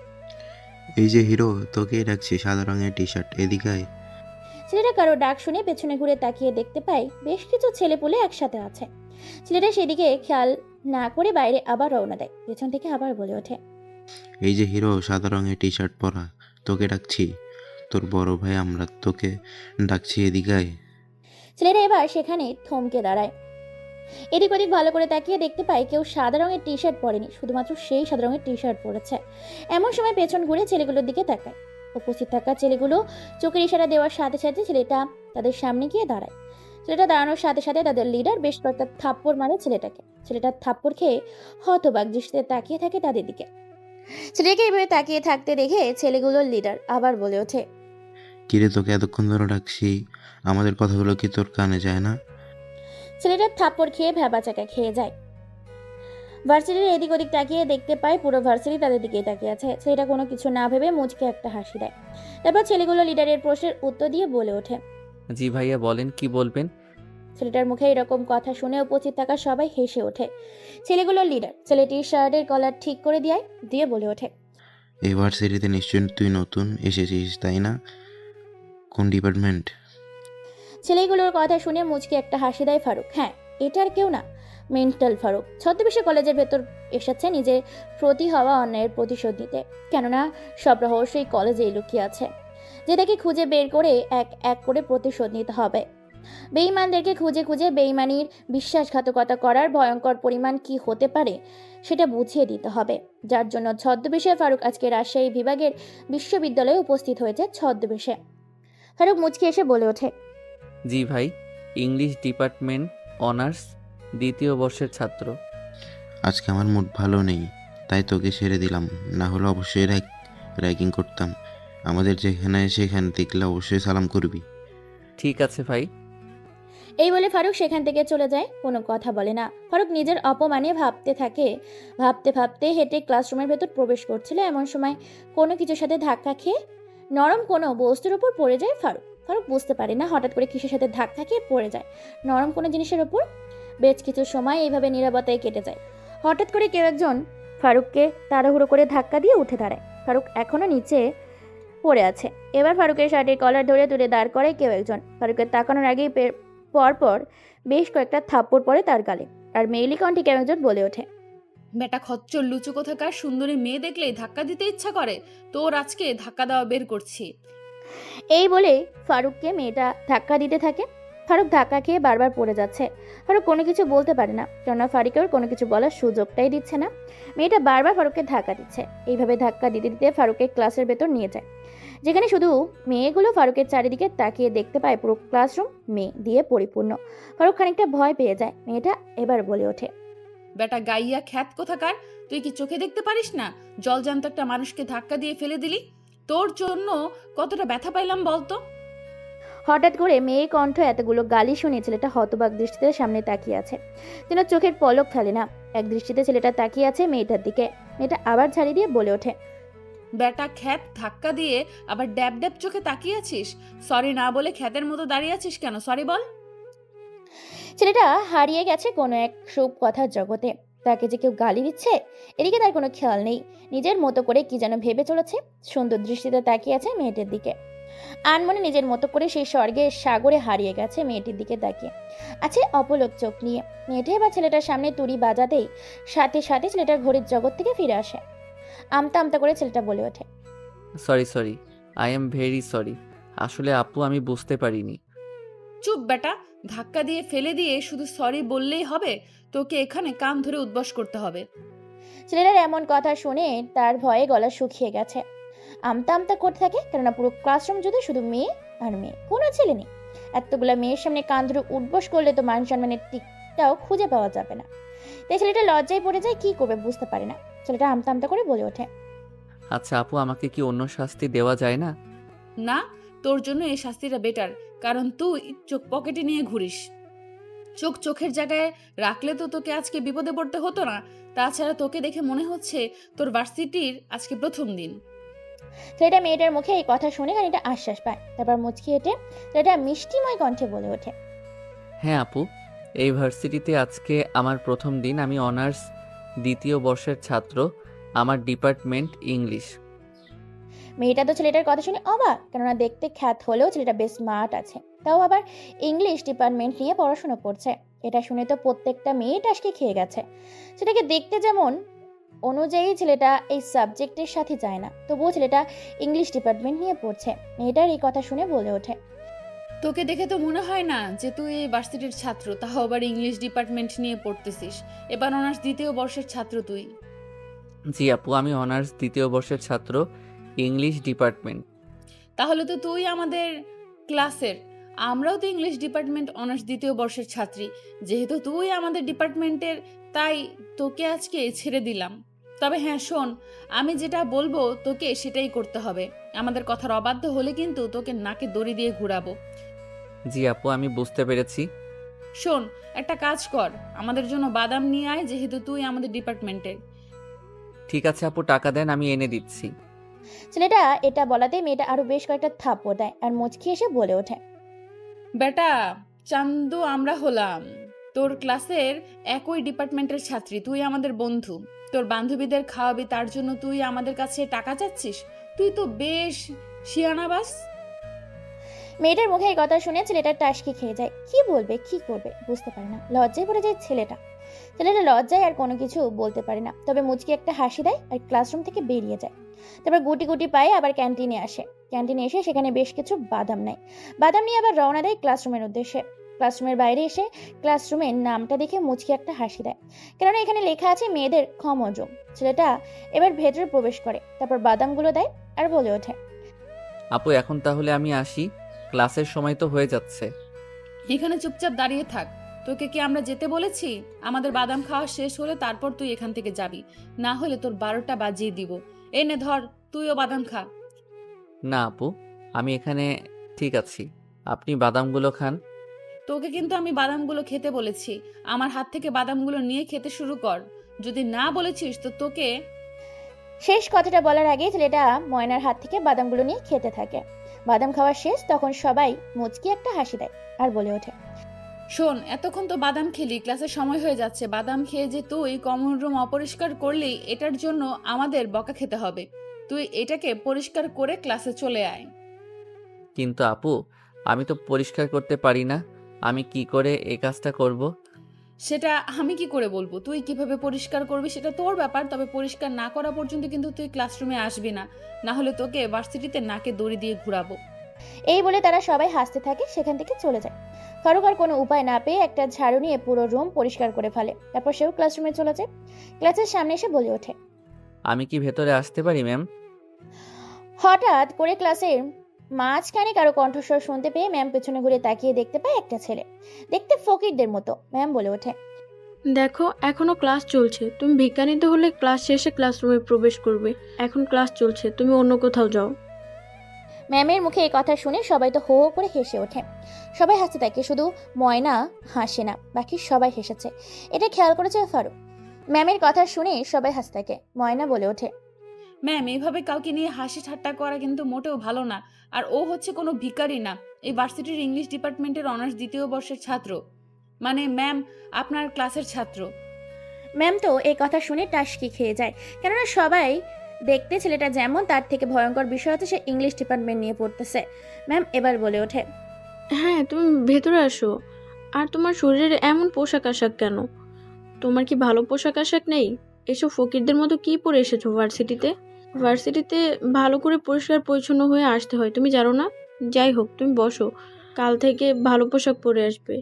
[SPEAKER 7] এই যে হিরো, তোকেই ডাকছি, সাদা রঙের টি শার্ট, এদিকে আয়।
[SPEAKER 1] ছেলেটা কারো ডাক শুনে পেছনে ঘুরে তাকিয়ে দেখতে পায় বেশ কিছু ছেলেপুলে একসাথে আছে। ছেলেটা সেদিকে খেয়াল না করে বাইরে আবার রওনা দেয়। পেছন থেকে আবার বলে ওঠে,
[SPEAKER 7] এই যে হিরো, সাদা রঙের টি শার্ট পরা, তোকে ডাকছি, তোর বড় ভাই আমরা তোকে ডাকছি, এদিকে আয়।
[SPEAKER 1] ছেলেটা এবার সেখানে থমকে দাঁড়ায়। এদিক ওদিক ভালো করে তাকিয়ে দেখতে পায় কেউ সাদা রঙের টি শার্ট পরেনি, শুধুমাত্র সেই সাদা রঙের টি শার্ট পরেছে। এমন সময় পেছন ঘুরে ছেলেগুলোর দিকে তাকায়। উপস্থিত থাকা ছেলেগুলো চোখের ইশারা দেওয়ার সাথে সাথে ছেলেটা তাদের সামনে গিয়ে দাঁড়ায়। ছেলেটা দাঁড়ানোর সাথে সাথে তাদের লিডার বেশ কয়েকটা থাপ্পড় মারে ছেলেটাকে। ছেলেটার থাপ্পড় খেয়ে হতবাক দৃষ্টিতে তাকিয়ে থাকে তাদের দিকে। ছেলেকে এইভাবে তাকিয়ে থাকতে দেখে ছেলেগুলোর লিডার আবার বলে ওঠে,
[SPEAKER 7] কিরে, তোকে এতক্ষণ ধরে ডাকছি, আমাদের কথাগুলো কি তোর কানে যায় না?
[SPEAKER 1] ছেলেটার থাপ্পড় খেয়ে ভ্যাবাচাকা খেয়ে যায়। ভার্সিটির এদিক ওদিক তাকিয়ে দেখতে পায় পুরো ভার্সিটি তাদের দিকেই তাকিয়ে আছে। ছেলেটা কোনো কিছু না ভেবে মুচকে একটা হাসি দেয়। তারপর ছেলেগুলো লিডারের প্রশ্নের উত্তর দিয়ে বলে ওঠে,
[SPEAKER 2] জি ভাইয়া, বলেন কি বলবেন।
[SPEAKER 1] ছেলেটার মুখে এরকম কথা শুনে উপস্থিত থাকা সবাই হেসে ওঠে। ছেলেগুলোর লিডার ছেলেটির শার্টের কলার ঠিক করে দিয়ে বলে ওঠে,
[SPEAKER 7] এই ভার্সিটিতে নিশ্চয়ই তুই নতুন এসেছিস, তাই না? কোন ডিপার্টমেন্ট?
[SPEAKER 1] ছেলেগুলোর কথা শুনে মুচকে একটা হাসি দেয় ফারুক। হ্যাঁ, এটার কেউ না, মেন্টাল ফারুক। ছদ্মবেশে কলেজের ভেতর এসেছে নিজের প্রতি হওয়া অন্যায়ের প্রতিশোধ নিতে। কেননা সব রহস্যই কলেজেই লুকিয়ে আছে, যেটাকে খুঁজে বের করে এক এক করে প্রতিশোধ নিতে হবে। বেঈমানদেরকে খুঁজে খুঁজে বেঈমানির বিশ্বাসঘাতকতা করার ভয়ঙ্কর পরিমাণ কি হতে পারে সেটা বুঝিয়ে দিতে হবে। যার জন্য ছদ্মবেশে ফারুক আজকে রাজশাহী বিভাগের বিশ্ববিদ্যালয়ে উপস্থিত হয়েছে ছদ্মবেশে। ফারুক মুচকি এসে বলে ওঠে,
[SPEAKER 2] জি ভাই, ইংলিশ ডিপার্টমেন্ট অনার্স 2য় বর্ষের ছাত্র।
[SPEAKER 7] আজকে আমার মুড ভালো নেই, তাই তোকে ছেড়ে দিলাম, না হলে অবশ্যই র্যাগিং করতাম। আমাদের যেখানে সেখানে দেখলে অবশ্যই সালাম করবি।
[SPEAKER 2] ঠিক আছে ভাই।
[SPEAKER 1] এই বলে ফারুক সেখান থেকে চলে যায়, কোনো কথা বলে না। ফারুক নিজের অপমানে ভাবতে থাকে। ভাবতে ভাবতে হেঁটে ক্লাসরুমের ভেতর প্রবেশ করছিল, এমন সময় কোনো কিছুর সাথে ধাক্কা খেয়ে নরম কোনো বস্তুর উপর পড়ে যায় ফারুক। ফারুক বুঝতে পারে না হঠাৎ করে কিসের সাথে ধাক্কা খেয়ে পড়ে যায় নরম কোনো জিনিসের উপর। বেশ কিছু সময় এইভাবে নীরবতায় কেটে যায়। হঠাৎ করে কেউ একজন ফারুককে তাড়াহুড়ো করে ধাক্কা দিয়ে উঠে দাঁড়ায়। ফারুক এখনো নিচে পড়ে আছে। এবার ফারুকের শার্টের কলার ধরে তুলে দাঁড় করে কেউ একজন। ফারুকের তাকানোর আগেই পরপর বেশ কয়েকটা থাপ্পড় পড়ে তার গালে, আর মেইলি কণ্ঠে কেউ একজন বলে ওঠে,
[SPEAKER 6] বেটা খচ্চর লুচু কোথাকার, সুন্দরী মেয়ে দেখলেই ধাক্কা দিতে ইচ্ছা করে। তোর আজকে ধাক্কা দেওয়া বের করছি।
[SPEAKER 1] এই বলে ফারুককে মেয়েটা ধাক্কা দিতে থাকে। ফারুক ধাক্কা খেয়ে বারবার পড়ে যাচ্ছে। ফারুক কোনো কিছু বলতে পারে না, কেননা ফারুকের কোনো কিছু বলার সুযোগটাই দিচ্ছে না। মেয়েটা বারবার ফারুককে ধাক্কা দিচ্ছে। এইভাবে ধাক্কা দিতে দিতে ফারুককে ক্লাসের ভেতর নিয়ে যায়, যেখানে শুধু মেয়েগুলো ফারুকের চারিদিকে তাকিয়ে দেখতে পায় পুরো ক্লাসরুম মেয়ে দিয়ে পরিপূর্ণ। ফারুক খানিকটা ভয় পেয়ে যায়। মেয়েটা এবার বলে ওঠে,
[SPEAKER 6] বেটা গাইয়া খ্যাত কোথাকার, তুই কি চোখে দেখতে পারিস না জলজান্ত একটা মানুষকে ধাক্কা দিয়ে ফেলে দিলি? তোর জন্য কতটা ব্যথা পাইলাম বলতো।
[SPEAKER 1] হঠাৎ করে মেয়ে কণ্ঠ এতগুলো গালি শুনে ছেলেটা হতবাক দৃষ্টিতে সামনে তাকিয়ে আছে। যেন চোখের পলক ফেলে না, এক দৃষ্টিতে ছেলেটা তাকিয়ে আছে মেয়েটার দিকে। মেয়েটা আবার ঝাড়ি দিয়ে বলে ওঠে,
[SPEAKER 6] বেটা খ্যাত ধাক্কা দিয়ে আবার ড্যাব ড্যাব চোখে তাকিয়ে আছিস? সরি না বলে খ্যাতের মতো দাঁড়িয়ে আছিস কেন? সরি বল।
[SPEAKER 1] ছেলেটা হারিয়ে গেছে কোনো এক সব কথার জগতে। তাকে যে কেউ গালি দিচ্ছে এদিকে তার কোনো খেয়াল নেই। নিজের মতো করে কি যেন ভেবে চলেছে। সুন্দর দৃষ্টিতে তাকিয়ে আছে মেয়েটির দিকে। আনমনে নিজের মতো করে সেই স্বর্গের সাগরে হারিয়ে গেছে মেয়েটির দিকে তাকিয়ে আছে অপলক চোখ নিয়ে। মেয়েটি এবার ছেলেটার সামনে তুড়ি বাজাতেই সাথে সাথে ছেলেটার ঘড়ির জগৎ থেকে ফিরে আসে। আমতা আমতা করে ছেলেটা বলে ওঠে,
[SPEAKER 2] sorry, I am very sorry. আসলে আপু আমি বুঝতে পারিনি।
[SPEAKER 6] চুপ বেটা, ধাক্কা দিয়ে ফেলে দিয়ে শুধু সরি বললেই হবে? তোকে এখানে কান ধরে উদ্বাস করতে হবে।
[SPEAKER 1] ছেলেটার এমন কথা শুনে তার ভয়ে গলা শুকিয়ে গেছে। আমতা আমতা করতে থাকে, কেননা পুরো ক্লাসরুম জুড়ে শুধু মেয়ে আর মেয়ে, কোনো ছেলে নেই। এতগুলা মেয়ের সামনে কান ধরে উঠবস করলে তো মান সম্মানের টিকটাও খুঁজে পাওয়া যাবে না। তাই ছেলেটা লজ্জায় পড়ে যায়, কি করবে বুঝতে পারে না। ছেলেটা আমতা আমতা করে বলে ওঠে,
[SPEAKER 2] আচ্ছা আপু, আমাকে কি অন্য শাস্তি দেওয়া যায় না?
[SPEAKER 6] না, তোর জন্য এই শাস্তিটা বেটার, কারণ তুই চোখ পকেটে নিয়ে ঘুরিস। চোখের জায়গায় রাখলে তো তোকে আজকে বিপদে পড়তে হতো না। তাছাড়া তোকে দেখে মনে হচ্ছে তোর ভার্সিটির আজকে প্রথম দিন।
[SPEAKER 1] ছেলেটা মেয়েটার মুখে এই কথা শুনে খানিকটা আশ্বাস পায়। তারপর মুচকি হেঁটে ছেলেটা মিষ্টিময় কণ্ঠে বলে ওঠে,
[SPEAKER 2] হ্যাঁ আপু, এই ভার্সিটিতে আজকে আমার প্রথম দিন। আমি অনার্স দ্বিতীয় বর্ষের ছাত্র। আমার ডিপার্টমেন্ট ইংলিশ।
[SPEAKER 1] মেয়েটা তো ছেলেটার কথা শুনে অবাক, কেননা দেখতে খ্যাত হলেও ছেলেটা বেশ স্মার্ট আছে, তাও আবার ইংলিশ ডিপার্টমেন্ট নিয়ে পড়াশোনা করছে। এটা শুনে তো প্রত্যেকটা মেয়ে টাসকে খেয়ে গেছে। সেটাকে দেখতে যেমন অনুযায়ী ছেলেটা এই সাবজেক্টের সাথে যায় না, তবুও ছেলেটা ইংলিশ ডিপার্টমেন্ট নিয়ে পড়ছে। মেয়েটার এই কথা শুনে বলে ওঠে,
[SPEAKER 6] তোকে দেখে তো মনে হয় না যে তুই এই ভার্সিটির ছাত্র, তাও আবার ইংলিশ ডিপার্টমেন্ট নিয়ে পড়তেছিস। এবার অনার্স দ্বিতীয় বর্ষের ছাত্র তুই।
[SPEAKER 2] জি আপু, আমি অনার্স দ্বিতীয় বর্ষের ছাত্র, ইংলিশ ডিপার্টমেন্ট।
[SPEAKER 6] তাহলে তো তুই আমাদের ক্লাসের। আমরাও তো ইংলিশ ডিপার্টমেন্ট অনার্স দ্বিতীয় বর্ষের ছাত্রী। যেহেতু তুই আমাদের ডিপার্টমেন্টের, তাই তোকে আজকে ছেড়ে দিলাম। তবে হ্যাঁ শোন, আমি যেটা বলবো তোকে সেটাই করতে হবে। আমাদের কথার অবাধ্য হলে কিন্তু তোকে নাকে দড়ি দিয়ে ঘুরাবো।
[SPEAKER 2] জি আপু, আমি বুঝতে পেরেছি।
[SPEAKER 6] শোন, একটা কাজ কর, আমাদের জন্য বাদাম নিয়ে আয়, যেহেতু তুই আমাদের ডিপার্টমেন্টের।
[SPEAKER 2] ঠিক আছে আপু, টাকা দেন, আমি এনে দিচ্ছি।
[SPEAKER 1] ছেলেটা এটা বলাতে মেয়েটা আরো বেশ কয়েকটা থাপ্পড় দেয় আর মুচকি এসে বলে ওঠে,
[SPEAKER 6] বেটা চান্দু, আমরা হলাম তোর ক্লাসের একই ডিপার্টমেন্টের ছাত্রী। তুই আমাদের বন্ধু, তোর বান্ধবীদের খাওয়াবি, তার জন্য তুই আমাদের কাছে টাকা চাচ্ছিস? তুই তো বেশ শিয়ানাবাস।
[SPEAKER 1] মেয়েটার মুখে এই কথা শুনে ছেলেটা টাসকি খেয়ে যায়। কি বলবে কি করবে বুঝতে পারে না, লজ্জায় পড়ে যায় ছেলেটা। লজ্জায় আর কোনো কিছু বলতে পারে না, তবে মুচকি একটা হাসি দেয় আর ক্লাসরুম থেকে বেরিয়ে যায়। তারপর গুটি গুটি পায়ে আবার ক্যান্টিনে আসে। ক্যান্টিনে এসে সেখানে বেশ কিছু বাদাম নেয়। বাদাম নিয়ে আবার রওনা দেয় ক্লাসরুমের উদ্দেশ্যে। ক্লাসরুমের বাইরে এসে ক্লাসরুমের নামটা দেখে মুচকি একটা হাসি দেয়, কেননা এখানে লেখা আছে মেয়েদের ক্ষমজ। ছেলেটা এবার ভেতরে প্রবেশ করে, তারপর বাদামগুলো দেয় আর বলে ওঠে,
[SPEAKER 2] আপু এখন তাহলে আমি আসি, ক্লাসের সময় তো হয়ে যাচ্ছে।
[SPEAKER 6] এখানে চুপচাপ দাঁড়িয়ে থাক। তোকে কি আমরা যেতে বলেছি? আমাদের বাদাম খাওয়া শেষ হলে তারপর তুই এখান থেকে যাবি, না হলে তোর 12টা বাজিয়ে দিব। এনে ধর তুইও বাদাম খা।
[SPEAKER 2] না আপু, আমি এখানে ঠিক আছি। আপনি বাদামগুলো খান।
[SPEAKER 6] তোকে কিন্তু আমি বাদামগুলো খেতে বলেছি। আমার হাত থেকে বাদামগুলো নিয়ে খেতে শুরু কর। যদি না বলেছিস তো তোকে।
[SPEAKER 1] শেষ কথাটা বলার আগেই ছেলেটা ময়নার হাত থেকে বাদামগুলো নিয়ে খেতে থাকে। বাদাম খাওয়া শেষ তখন সবাই মুচকি একটা হাসি দেয় আর বলে ওঠে,
[SPEAKER 6] শোন, এতক্ষণ তো বাদাম খেলি, ক্লাসের সময় হয়ে যাচ্ছে। বাদাম খেয়ে যে তুই কমন রুম অপরিষ্কার করলি, এটার জন্য আমাদের বকা খেতে হবে। তুই এটাকে পরিষ্কার করে ক্লাসে চলে আয়।
[SPEAKER 2] কিন্তু আপু, আমি তো পরিষ্কার করতে পারি না। আমি কি করে এই কাজটা করব?
[SPEAKER 6] সেটা আমি কি করে বলবো? তুই কিভাবে পরিষ্কার করবি সেটা তোর ব্যাপার। তবে পরিষ্কার না করা পর্যন্ত কিন্তু তুই ক্লাসরুমে আসবি না, না হলে তোকে ভার্সিটিতে নাকে দড়ি দিয়ে ঘুরাবো।
[SPEAKER 1] এই বলে তারা সবাই হাসতে থাকে, সেখান থেকে চলে যায়। ফারুক আর কোনো উপায় না পেয়ে একটা ঝাড়ু নিয়ে পুরো রুম পরিষ্কার করে ফেলে। তারপর সেও ক্লাসরুমে চলে যায়। ক্লাসের সামনে এসে বলে ওঠে,
[SPEAKER 2] আমি কি ভেতরে আসতে পারি ম্যাম?
[SPEAKER 1] হঠাৎ করে ক্লাসের মাঝখানে কারো কণ্ঠস্বর শুনতে পেয়ে ম্যাম পেছনে ঘুরে তাকিয়ে দেখতে পায় একটা ছেলে, দেখতে ফকিরদের মতো। ম্যাম বলে ওঠে,
[SPEAKER 8] দেখো, এখনো ক্লাস চলছে। তুমি ভিক্ষা নিতে হলে ক্লাস শেষে ক্লাসরুমে প্রবেশ করবে। এখন ক্লাস চলছে, তুমি অন্য কোথাও যাও।
[SPEAKER 1] ম্যামের মুখে এই কথা শুনে সবাই তো হো হো করে হেসে ওঠে। সবাই হাসতে থাকে, শুধু ময়না হাসে না, বাকি সবাই হেসেছে। এটা খেয়াল করেছে ফারুক। ম্যামের কথা শুনে সবাই হাসতে থাকে। ময়না বলে ওঠে,
[SPEAKER 6] ম্যাম, এইভাবে কাউকে নিয়ে হাসি ঠাট্টা করা কিন্তু মোটেও ভালো না। আর ও হচ্ছে কোনো ভিখারি না, এই ভার্সিটির ইংলিশ ডিপার্টমেন্টের অনার্স দ্বিতীয় বর্ষের ছাত্র। মানে ম্যাম, আপনার ক্লাসের ছাত্র।
[SPEAKER 1] ম্যাম তো এই কথা শুনে টাসকি খেয়ে যায়, কেননা সবাই দেখতে ছেলেটা যেমন, তার থেকে ভয়ঙ্কর বিষয় হচ্ছে সে ইংলিশ ডিপার্টমেন্ট নিয়ে পড়তেছে। ম্যাম এবার বলে ওঠে,
[SPEAKER 8] হ্যাঁ, তুমি ভেতরে আসো। আর তোমার শরীরের এমন পোশাক আশাক কেন? তোমার কি ভালো পোশাক আশাক নেই? এসব ফকিরদের মতো কি পরে এসেছো ভার্সিটিতে? ভার্সিটিতে ভালো করে পরিষ্কার পরিচ্ছন্ন হয়ে আসতে হয়, তুমি জানো না? যাই হোক, তুমি বসো, কাল থেকে ভালো পোশাক পরে আসবে।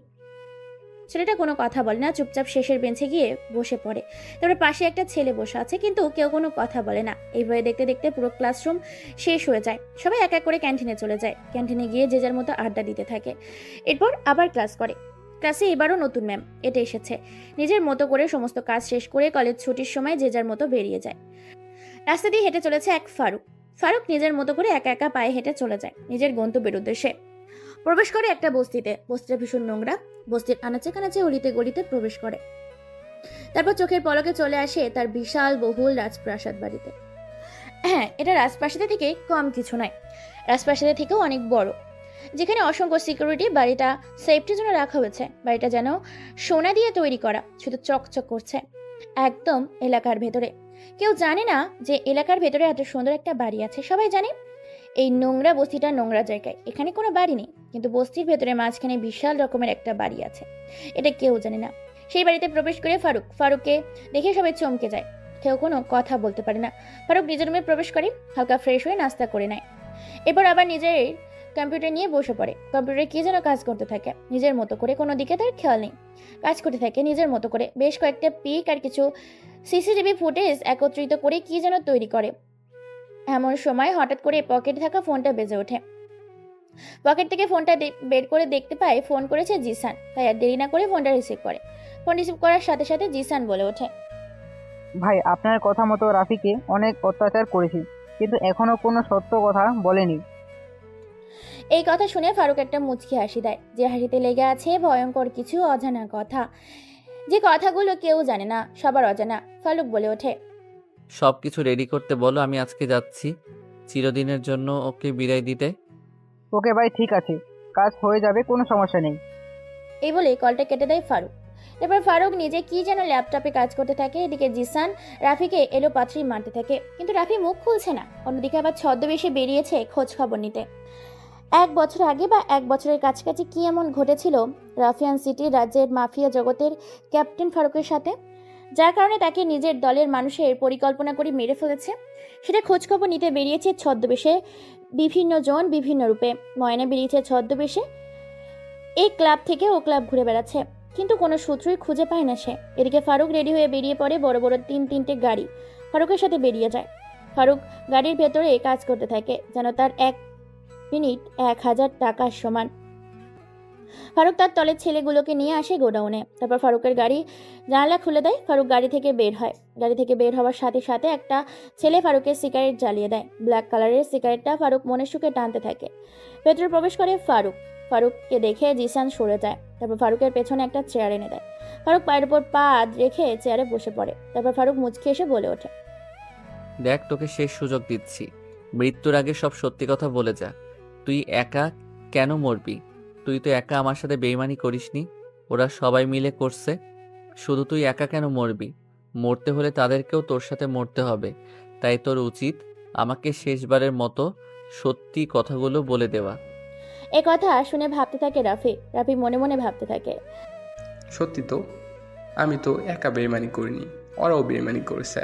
[SPEAKER 1] ছেলেটা কোনো কথা বলে না, চুপচাপ শেষের বেঞ্চে গিয়ে বসে পড়ে। তারপরে পাশে একটা ছেলে বসে আছে, কিন্তু কেউ কোনো কথা বলে না। এইভাবে দেখতে দেখতে পুরো ক্লাসরুম শেষ হয়ে যায়। সবাই এক এক করে ক্যান্টিনে চলে যায়। ক্যান্টিনে গিয়ে যে যার মতো আড্ডা দিতে থাকে। এরপর আবার ক্লাস করে। ক্লাসে এবারও নতুন ম্যাম এটা এসেছে। নিজের মতো করে সমস্ত কাজ শেষ করে কলেজ ছুটির সময় যে যার মতো বেরিয়ে যায়। রাস্তা দিয়ে হেঁটে চলেছে এক ফারুক। ফারুক নিজের মতো করে একা একা পায়ে হেঁটে চলে যায় নিজের গন্তব্যের উদ্দেশ্যে। প্রবেশ করে একটা বস্তিতে। বস্তিটা ভীষণ নোংরা। বস্তির আনাচে কানাচে অলিতে গলিতে প্রবেশ করে। তারপর চোখের পলকে চলে আসে তার বিশাল বহুল রাজপ্রাসাদ বাড়িতে। হ্যাঁ, এটা রাজপ্রাসাদের থেকে কম কিছু নয়, রাজপ্রাসাদের থেকেও অনেক বড়, যেখানে অসংখ্য সিকিউরিটি। বাড়িটা সেফটির জন্য রাখা হয়েছে। বাড়িটা যেন সোনা দিয়ে তৈরি করা, শুধু চকচক করছে। একদম এলাকার ভেতরে। কেউ জানে না যে এলাকার ভেতরে এত সুন্দর একটা বাড়ি আছে। সবাই জানে এই নোংরা বস্তিটা নোংরা জায়গায়, এখানে কোনো বাড়ি নেই, কিন্তু বস্তির ভেতরে মাঝখানে বিশাল রকমের একটা বাড়ি আছে, এটা কেউ জানে না। সেই বাড়িতে প্রবেশ করে ফারুককে দেখে সবাই চমকে যায়। কেউ কোনো কথা বলতে পারে না। ফারুক নিজের রুমে প্রবেশ করে, হালকা ফ্রেশ হয়ে নাস্তা করে নেয়। এরপর আবার নিজের কম্পিউটার নিয়ে বসে পড়ে। কম্পিউটারে কি যেন কাজ করতে থাকে নিজের মতো করে, কোনো দিকে তার খেয়াল নেই। কাজ করতে থাকে নিজের মতো করে, বেশ কয়েকটা পিক আর কিছু সিসিটিভি ফুটেজ একত্রিত করে কি যেন তৈরি করে। এমন সময় হঠাৎ করে পকেটে থাকা ফোনটা বেজে ওঠে। পকেট থেকে ফোনটা বের করে দেখতে পায় ফোন করেছে জিসান। তাই আর দেরি না করে ফোনটা রিসিভ করে। ফোন রিসিভ করার সাথে সাথে জিসান বলে ওঠে,
[SPEAKER 4] ভাই, আপনার কথা মতো রাফিকে অনেক অত্যাচার করেছি, কিন্তু এখনো কোনো সত্য কথা বলেনি।
[SPEAKER 1] এই কথা শুনে ফারুক একটা মুচকি হাসি দেয়, যে হাসিতে লেগে আছে ভয়ঙ্কর কিছু অজানা কথা, যে কথাগুলো কেউ জানে না, সবার অজানা। ফারুক বলে ওঠে,
[SPEAKER 2] সব কিছু রেডি করতে বলো, আমি আজকে যাচ্ছি চিরদিনের জন্য ওকে বিদায় দিতে।
[SPEAKER 4] ওকে ভাই, ঠিক আছে, কাজ হয়ে যাবে, কোনো সমস্যা নেই।
[SPEAKER 1] এই বলে কলটা কেটে দেয় ফারুক। এরপর ফারুক নিজে কি যেন ল্যাপটপে কাজ করতে থাকে। এদিকে জিসান রাফিকে এলো পাথরি মারতে থাকে, কিন্তু রাফি মুখ খুলছে না। অন্যদিকে আবার ছদ্মবেশে বেরিয়েছে খোঁজ খবর নিতে। 1 বছর আগে বা 1 বছরের কাছাকাছি কি এমন ঘটেছিল রাফিয়ান সিটি রাজ্যের মাফিয়া জগতের ক্যাপ্টেন ফারুকের সাথে, যার কারণে তাকে নিজের দলের মানুষের পরিকল্পনা করে মেরে ফেলেছে। সেটা খোঁজখবর নিতে বেরিয়েছে ছদ্মবেশে, বিভিন্ন জন বিভিন্ন রূপে। ময়না বেরিয়েছে ছদ্মবেশে, এই ক্লাব থেকে ও ক্লাব ঘুরে বেড়াচ্ছে, কিন্তু কোনো সূত্রই খুঁজে পায় না সে। এদিকে ফারুক রেডি হয়ে বেরিয়ে পড়ে। বড় বড় 3-3টে গাড়ি ফারুকের সাথে বেরিয়ে যায়। ফারুক গাড়ির ভেতরে কাজ করতে থাকে, যেন তার 1 মিনিট 1000 টাকার সমান। ফারুক তার তলের ছেলেগুলোকে নিয়ে আসে গোডাউনে। তারপর ফারুকের গাড়ি জানালা খুলে দেয়। ফারুক গাড়ি থেকে বের হয়। গাড়ি থেকে বের হওয়ার সাথে সাথে একটা ছেলে ফারুকের সিগারেট জ্বালিয়ে দেয়। ব্ল্যাক কালারের সিগারেটটা ফারুক মনের সুখে টানতে থাকে। ভেতরে প্রবেশ করে ফারুককে দেখে জিসান সরে যায়। তারপর ফারুকের পেছনে একটা চেয়ার এনে দেয়। ফারুক পায়ের উপর পা রেখে চেয়ারে বসে পড়ে। তারপর ফারুক মুচকি এসে বলে ওঠে,
[SPEAKER 2] দেখ, তোকে শেষ সুযোগ দিচ্ছি। মৃত্যুর আগে সব সত্যি কথা বলে যা। তুই একা কেন মরবি? তুই তো একা আমার সাথে বেইমানি করিসনি, ওরা সবাই মিলে করছে। শুধু তুই একা কেন মরবি? মরতে হলে তাদেরকেও তোর সাথে মরতে হবে। তাই তোর উচিত আমাকে শেষবারের মতো সত্যি কথাগুলো বলে দেওয়া।
[SPEAKER 1] এ কথা শুনে ভাবতে থাকে রাফি মনে মনে ভাবতে থাকে,
[SPEAKER 3] সত্যি তো, আমি তো একা বেইমানি করিনি, ওরাও বেইমানি করেছে।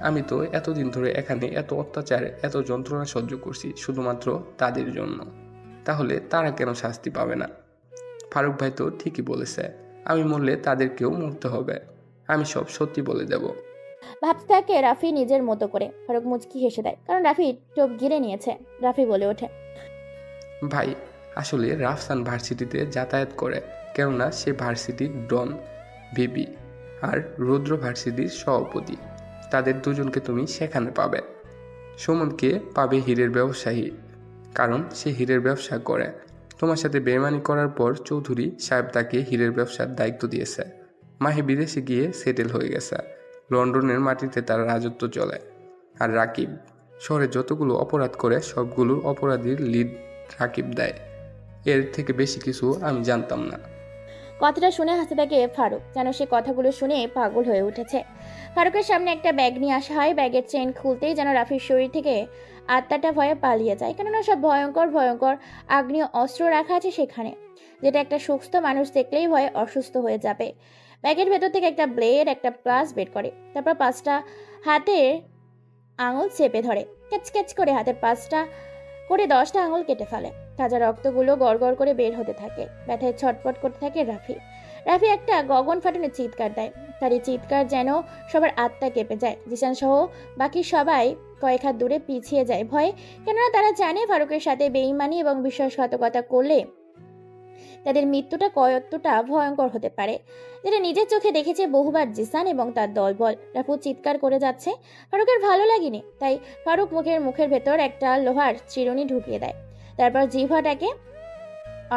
[SPEAKER 3] আমি তো এতদিন ধরে এখানে এত অত্যাচার, এত যন্ত্রণা সহ্য করছি শুধুমাত্র তাদের জন্য। তাহলে তারা কেন শাস্তি পাবে না? ফারুক ভাই তো ঠিকই বলেছে, আমি মরলে তাদেরকেও মরতে হবে। আমি সব সত্যি বলে দেব।
[SPEAKER 1] ভাবতে থাকে রাফি নিজের মতো করে। ফারুক মুচকি হেসে দেয়, কারণ রাফি টোপ গিরে নিয়েছে। রাফি বলে ওঠে,
[SPEAKER 3] ভাই, আসলে রাফসান ভার্সিটিতে যাতায়াত করে, কেননা সে ভার্সিটির ডন ভিপি আর রুদ্র ভার্সিটির সভাপতি। তাদের দুজনকে তুমি সেখানে পাবে। সুমনকে পাবে হীরের ব্যবসায়ী, কারণ সে হীরের ব্যবসা করে। তোমার সাথে বেইমানি করার পর চৌধুরী সাহেব তাকে হীরের ব্যবসার দায়িত্ব দিয়েছে। মাহি বিদেশে গিয়ে সেটেল হয়ে গেছে, লন্ডনের মাটিতে তার রাজত্ব চলে। আর রাকিব শহরে যতগুলো অপরাধ করে সবগুলোর অপরাধীর লিড রাকিব দেয়। এর থেকে বেশি কিছু আমি জানতাম না।
[SPEAKER 1] কথাটা শুনে হাসতে থাকে ফারুক, যেন সে কথাগুলো শুনে পাগল হয়ে উঠেছে। ফারুকের সামনে একটা ব্যাগ নিয়ে আসা হয়। ব্যাগের চেন খুলতেই যেন রাফির শরীর থেকে আত্মাটা ভয়ে পালিয়ে যায়, কেননা সব ভয়ঙ্কর আগ্নেয় অস্ত্র রাখা আছে সেখানে, যেটা একটা সুস্থ মানুষ দেখলেই ভয়ে অসুস্থ হয়ে যাবে। ব্যাগের ভেতর থেকে একটা ব্লেড, একটা প্লাস বের করে। তারপর 5টা হাতের আঙুল চেপে ধরে। ক্যাচ করে হাতের 5টা করে 10টা আঙুল কেটে ফেলে। তাজা রক্তগুলো গড় করে বের হতে থাকে। ব্যথায় ছটপট করতে থাকে রাফি একটা গগন ফাটানো চিৎকার দেয়। তার এই চিৎকার যেন সবার আত্মা কেঁপে যায়। জিসান সহ বাকি সবাই কয়েক হাত দূরে পিছিয়ে যায় ভয়ে, কেননা তারা জানে ফারুকের সাথে বেঈমানি এবং বিশ্বাসঘাতকতা করলে তাদের মৃত্যুটা কতটা ভয়ঙ্কর হতে পারে, যেটা নিজের চোখে দেখেছে বহুবার জিসান এবং তার দলবল। রাফু চিৎকার করে যাচ্ছে। ফারুকের ভালো লাগেনি, তাই ফারুক মুখের ভেতর একটা লোহার চিরুনি ঢুকিয়ে দেয়। তারপর জিহ্বাটাকে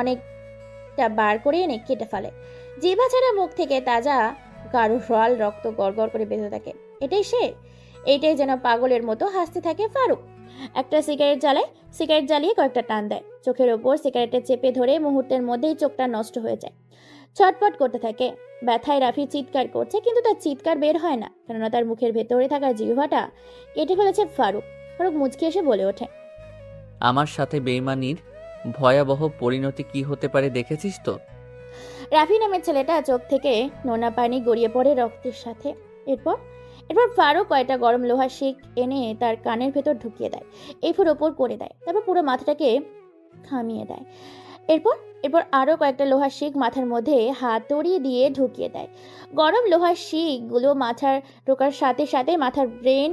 [SPEAKER 1] অনেকটা বার করে এনে কেটে ফেলে। জিহ্বা ছাড়া মুখ থেকে তাজা গাঢ় রোয়াল রক্ত গড় করে বেঁধে থাকে। এইটাই যেন পাগলের মতো হাসতে থাকে ফারুক। একটা সিগারেট জ্বালিয়ে কয়েকটা টান দেয়। চোখের ওপর সিগারেটে চেপে ধরে মুহূর্তের মধ্যেই চোখটা নষ্ট হয়ে যায়। ছটপট করতে থাকে। ব্যথায় রাফি চিৎকার করছে, কিন্তু তার চিৎকার বের হয় না, কেননা তার মুখের ভেতরে থাকা জিহ্বাটা কেটে ফেলেছে ফারুক মুচকি এসে বলে ওঠে,
[SPEAKER 2] আমার সাথে বেইমানির ভয়াবহ পরিণতি কি হতে পারে দেখেছিস তো?
[SPEAKER 1] রাফি নামের ছেলেটা চোখ থেকে নোনা পানি গড়িয়ে পড়ে রক্তের সাথে। এরপর ফারুক কয়টা গরম লোহার শিক এনে তার কানের ভেতর ঢুকিয়ে দেয়। এরপর ওপর করে দেয়। তারপর পুরো মাথাটাকে থামিয়ে দেয়। এরপর আরও কয়েকটা লোহার শিক মাথার মধ্যে হাতুড়ি দিয়ে ঢুকিয়ে দেয়। গরম লোহার শিকগুলো মাথার ঢোকার সাথে সাথে মাথার ব্রেন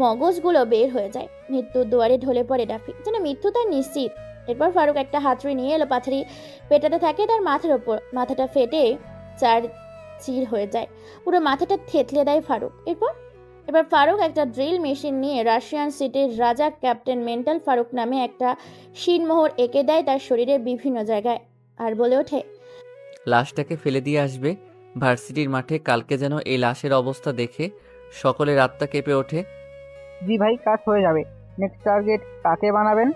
[SPEAKER 1] মগজগুলো বের হয়ে যায়। মৃত্যুর দুয়ারে ঢলে পড়ে রাফি, যেন মৃত্যু তার নিশ্চিত। এরপর ফারুক একটা হাতুড়ি নিয়ে এলো পাথারি পেটাতে থাকে তার মাথার ওপর। মাথাটা ফেটে চার চির হয়ে যায়। পুরো মাথাটা থেতলে দেয় ফারুক। এবার ফারুক একটা ড্রিল মেশিন নিয়ে রাশিয়ান সিটির রাজা ক্যাপ্টেন মেন্টাল ফারুক নামে একটা শিনমোহর এঁকে দেয় তার শরীরের বিভিন্ন জায়গায়, আর বলে ওঠে,
[SPEAKER 2] লাশটাকে ফেলে দিয়ে আসবে ভার্সিটির মাঠে। কালকে যেন এই লাশের অবস্থা দেখে সকলের আত্মা কেঁপে ওঠে।
[SPEAKER 4] জি ভাই, কাজ হয়ে যাবে। নেক্সট টার্গেট কাকে বানাবেন?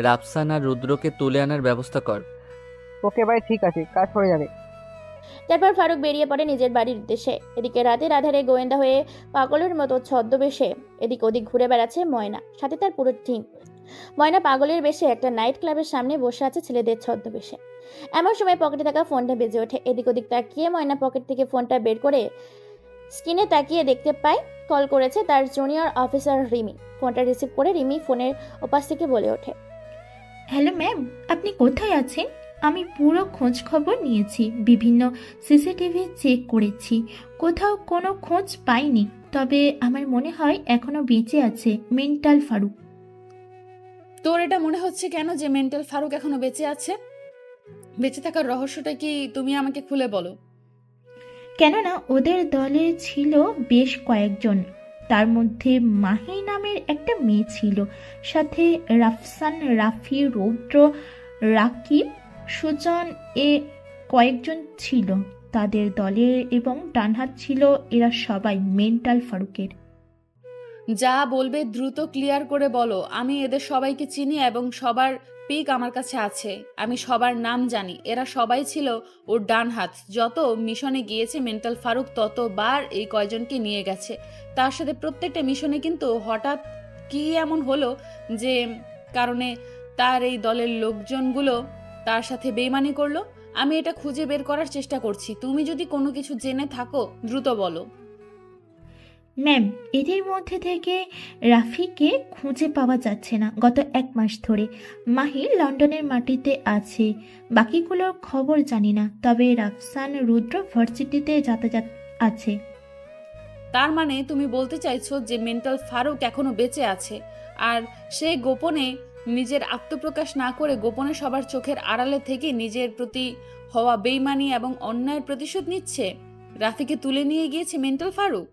[SPEAKER 2] রাফসান আর রুদ্রকে তুলে আনার ব্যবস্থা কর।
[SPEAKER 4] ওকে ভাই, ঠিক আছে, কাজ হয়ে যাবে।
[SPEAKER 1] তারপর ফারুক বেরিয়ে পড়ে নিজের বাড়ির উদ্দেশ্যে। এদিকে রাতের আধারে গোয়েন্দা হয়ে পাগলের মতো ছদ্মবেশে এদিক ওদিক ঘুরে বেড়াচ্ছে ময়না, সাথে তার পুরো টিম। ময়না পাগলের বেশে একটা নাইট ক্লাবের সামনে বসে আছে ছেলেদের ছদ্মবেশে। এমন সময় পকেটে থাকা ফোনটা বেজে ওঠে। এদিক ওদিক তাকিয়ে ময়না পকেট থেকে ফোনটা বের করে স্ক্রিনে তাকিয়ে দেখতে পায় কল করেছে তার জুনিয়র অফিসার রিমি। ফোনটা রিসিভ করে রিমি ফোনের ওপাশ থেকে বলে ওঠে,
[SPEAKER 9] হ্যালো ম্যাম, আপনি কোথায় আছেন? আমি পুরো খোঁজ খবর নিয়েছি, বিভিন্ন সিসিটিভি চেক করেছি, কোথাও কোনো খোঁজ পাইনি। তবে আমার মনে হয় এখনো বেঁচে আছে মেন্টাল ফারুক।
[SPEAKER 6] তোর এটা মনে হচ্ছে কেন যে মেন্টাল ফারুক এখনো বেঁচে আছে? বেঁচে থাকার রহস্যটা কি তুমি আমাকে খুলে বলো।
[SPEAKER 9] কেননা ওদের দলে ছিল বেশ কয়েকজন, তার মধ্যে মাহি নামের একটা মেয়ে ছিল, সাথে রাফসান, রাফি, রৌদ্র, রাকিব, সুজন এ কয়েকজন ছিল তাদের দলে, এবং ডানহাত ছিল এরা সবাই মেন্টাল ফারুকের।
[SPEAKER 6] যা বলবে দ্রুত ক্লিয়ার করে বলো। আমি এদের সবাইকে চিনি এবং সবার পিক আমার কাছে আছে। আমি সবার নাম জানি। এরা সবাই ছিল ওর ডান হাত। যত মিশনে গিয়েছে মেন্টাল ফারুক ততবার এই কয়জনকে নিয়ে গেছে। তার সাথে প্রত্যেকটা মিশনে কিন্তু হঠাৎ কি এমন হলো যে কারণে তার এই দলের লোকজনগুলো তার সাথে বেইমানি করলো। আমি এটা খুঁজে বের করার চেষ্টা করছি। তুমি যদি কোনো কিছু জেনে থাকো দ্রুত বলো।
[SPEAKER 9] ম্যাম, এদের মধ্যে থেকে রাফিকে খুঁজে পাওয়া যাচ্ছে না গত 1 মাস ধরে। মাহি লন্ডনের মাটিতে আছে, বাকিগুলোর খবর জানি না, তবে রাফসান, রুদ্র ভার্সিটিতে যাতায়াত আছে।
[SPEAKER 6] তার মানে তুমি বলতে চাইছো যে মেন্টাল ফারুক এখনো বেঁচে আছে, আর সে গোপনে নিজের আত্মপ্রকাশ না করে গোপনে সবার চোখের আড়ালে থেকে নিজের প্রতি হওয়া বেইমানি এবং অন্যায়ের প্রতিশোধ নিচ্ছে। রাফিকে তুলে নিয়ে গিয়েছে মেন্টাল ফারুক।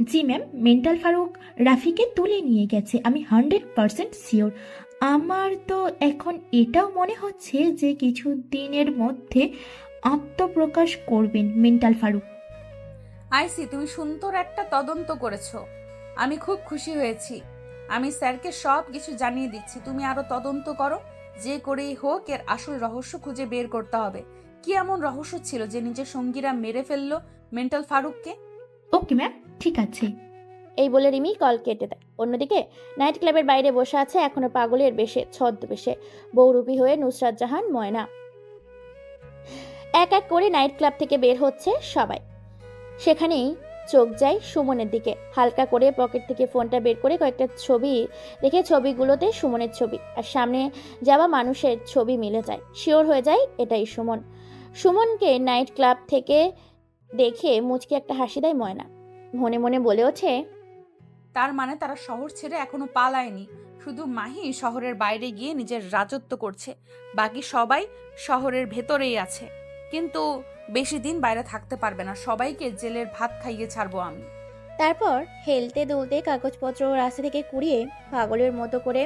[SPEAKER 9] জি ম্যাম, মেন্টাল ফারুক রাফিকে তুলে নিয়ে গেছে, আমি 100% শিওর। আমার তো এখন এটাও মনে হচ্ছে যে কিছু দিনের মধ্যে আত্মপ্রকাশ করবেন মেন্টাল ফারুক।
[SPEAKER 6] আইসি, তুমি সুন্দর একটা তদন্ত করেছো। আমি খুব খুশি হয়েছি। আমি স্যারকে সব কিছু জানিয়ে দিচ্ছি। তুমি আরো তদন্ত করো। যে করেই হোক এর আসল রহস্য খুঁজে বের করতে হবে। কি এমন রহস্য ছিল যে নিজের সঙ্গীরা মেরে ফেললো মেন্টাল ফারুককে?
[SPEAKER 9] ওকে ম্যাম, ঠিক আছে।
[SPEAKER 1] এই বলে রিমি কল কেটে দেয়। অন্যদিকে নাইট ক্লাবের বাইরে বসে আছে এখনো পাগলের বেশে ছদ্মবেশে বহুরূপী হয়ে নুসরাত জাহান ময়না। এক এক করে নাইট ক্লাব থেকে বের হচ্ছে সবাই। সেখানেই চোখ যায় সুমনের দিকে। হালকা করে পকেট থেকে ফোনটা বের করে কয়েকটা ছবি দেখে ছবিগুলোতে সুমনের ছবি আর সামনে যাওয়া মানুষের ছবি মিলে যায়। শিওর হয়ে যায় এটাই সুমন। সুমনকে নাইট ক্লাব থেকে দেখে মুচকি একটা হাসি দেয় ময়না। মনে মনে বলে ওঠে,
[SPEAKER 6] তার মানে তারা শহর ছেড়ে এখনো পালায়নি। শুধু মাহি শহরের বাইরে গিয়ে নিজের রাজত্ব করছে, বাকি সবাই শহরের ভেতরেই আছে। কিন্তু বেশি দিন বাইরে থাকতে পারবে না। সবাইকে জেলের ভাত খাইয়ে ছাড়বো আমি।
[SPEAKER 1] তারপর হেলতে দুলতে কাগজপত্র রাস্তা থেকে কুড়িয়ে পাগলের মতো করে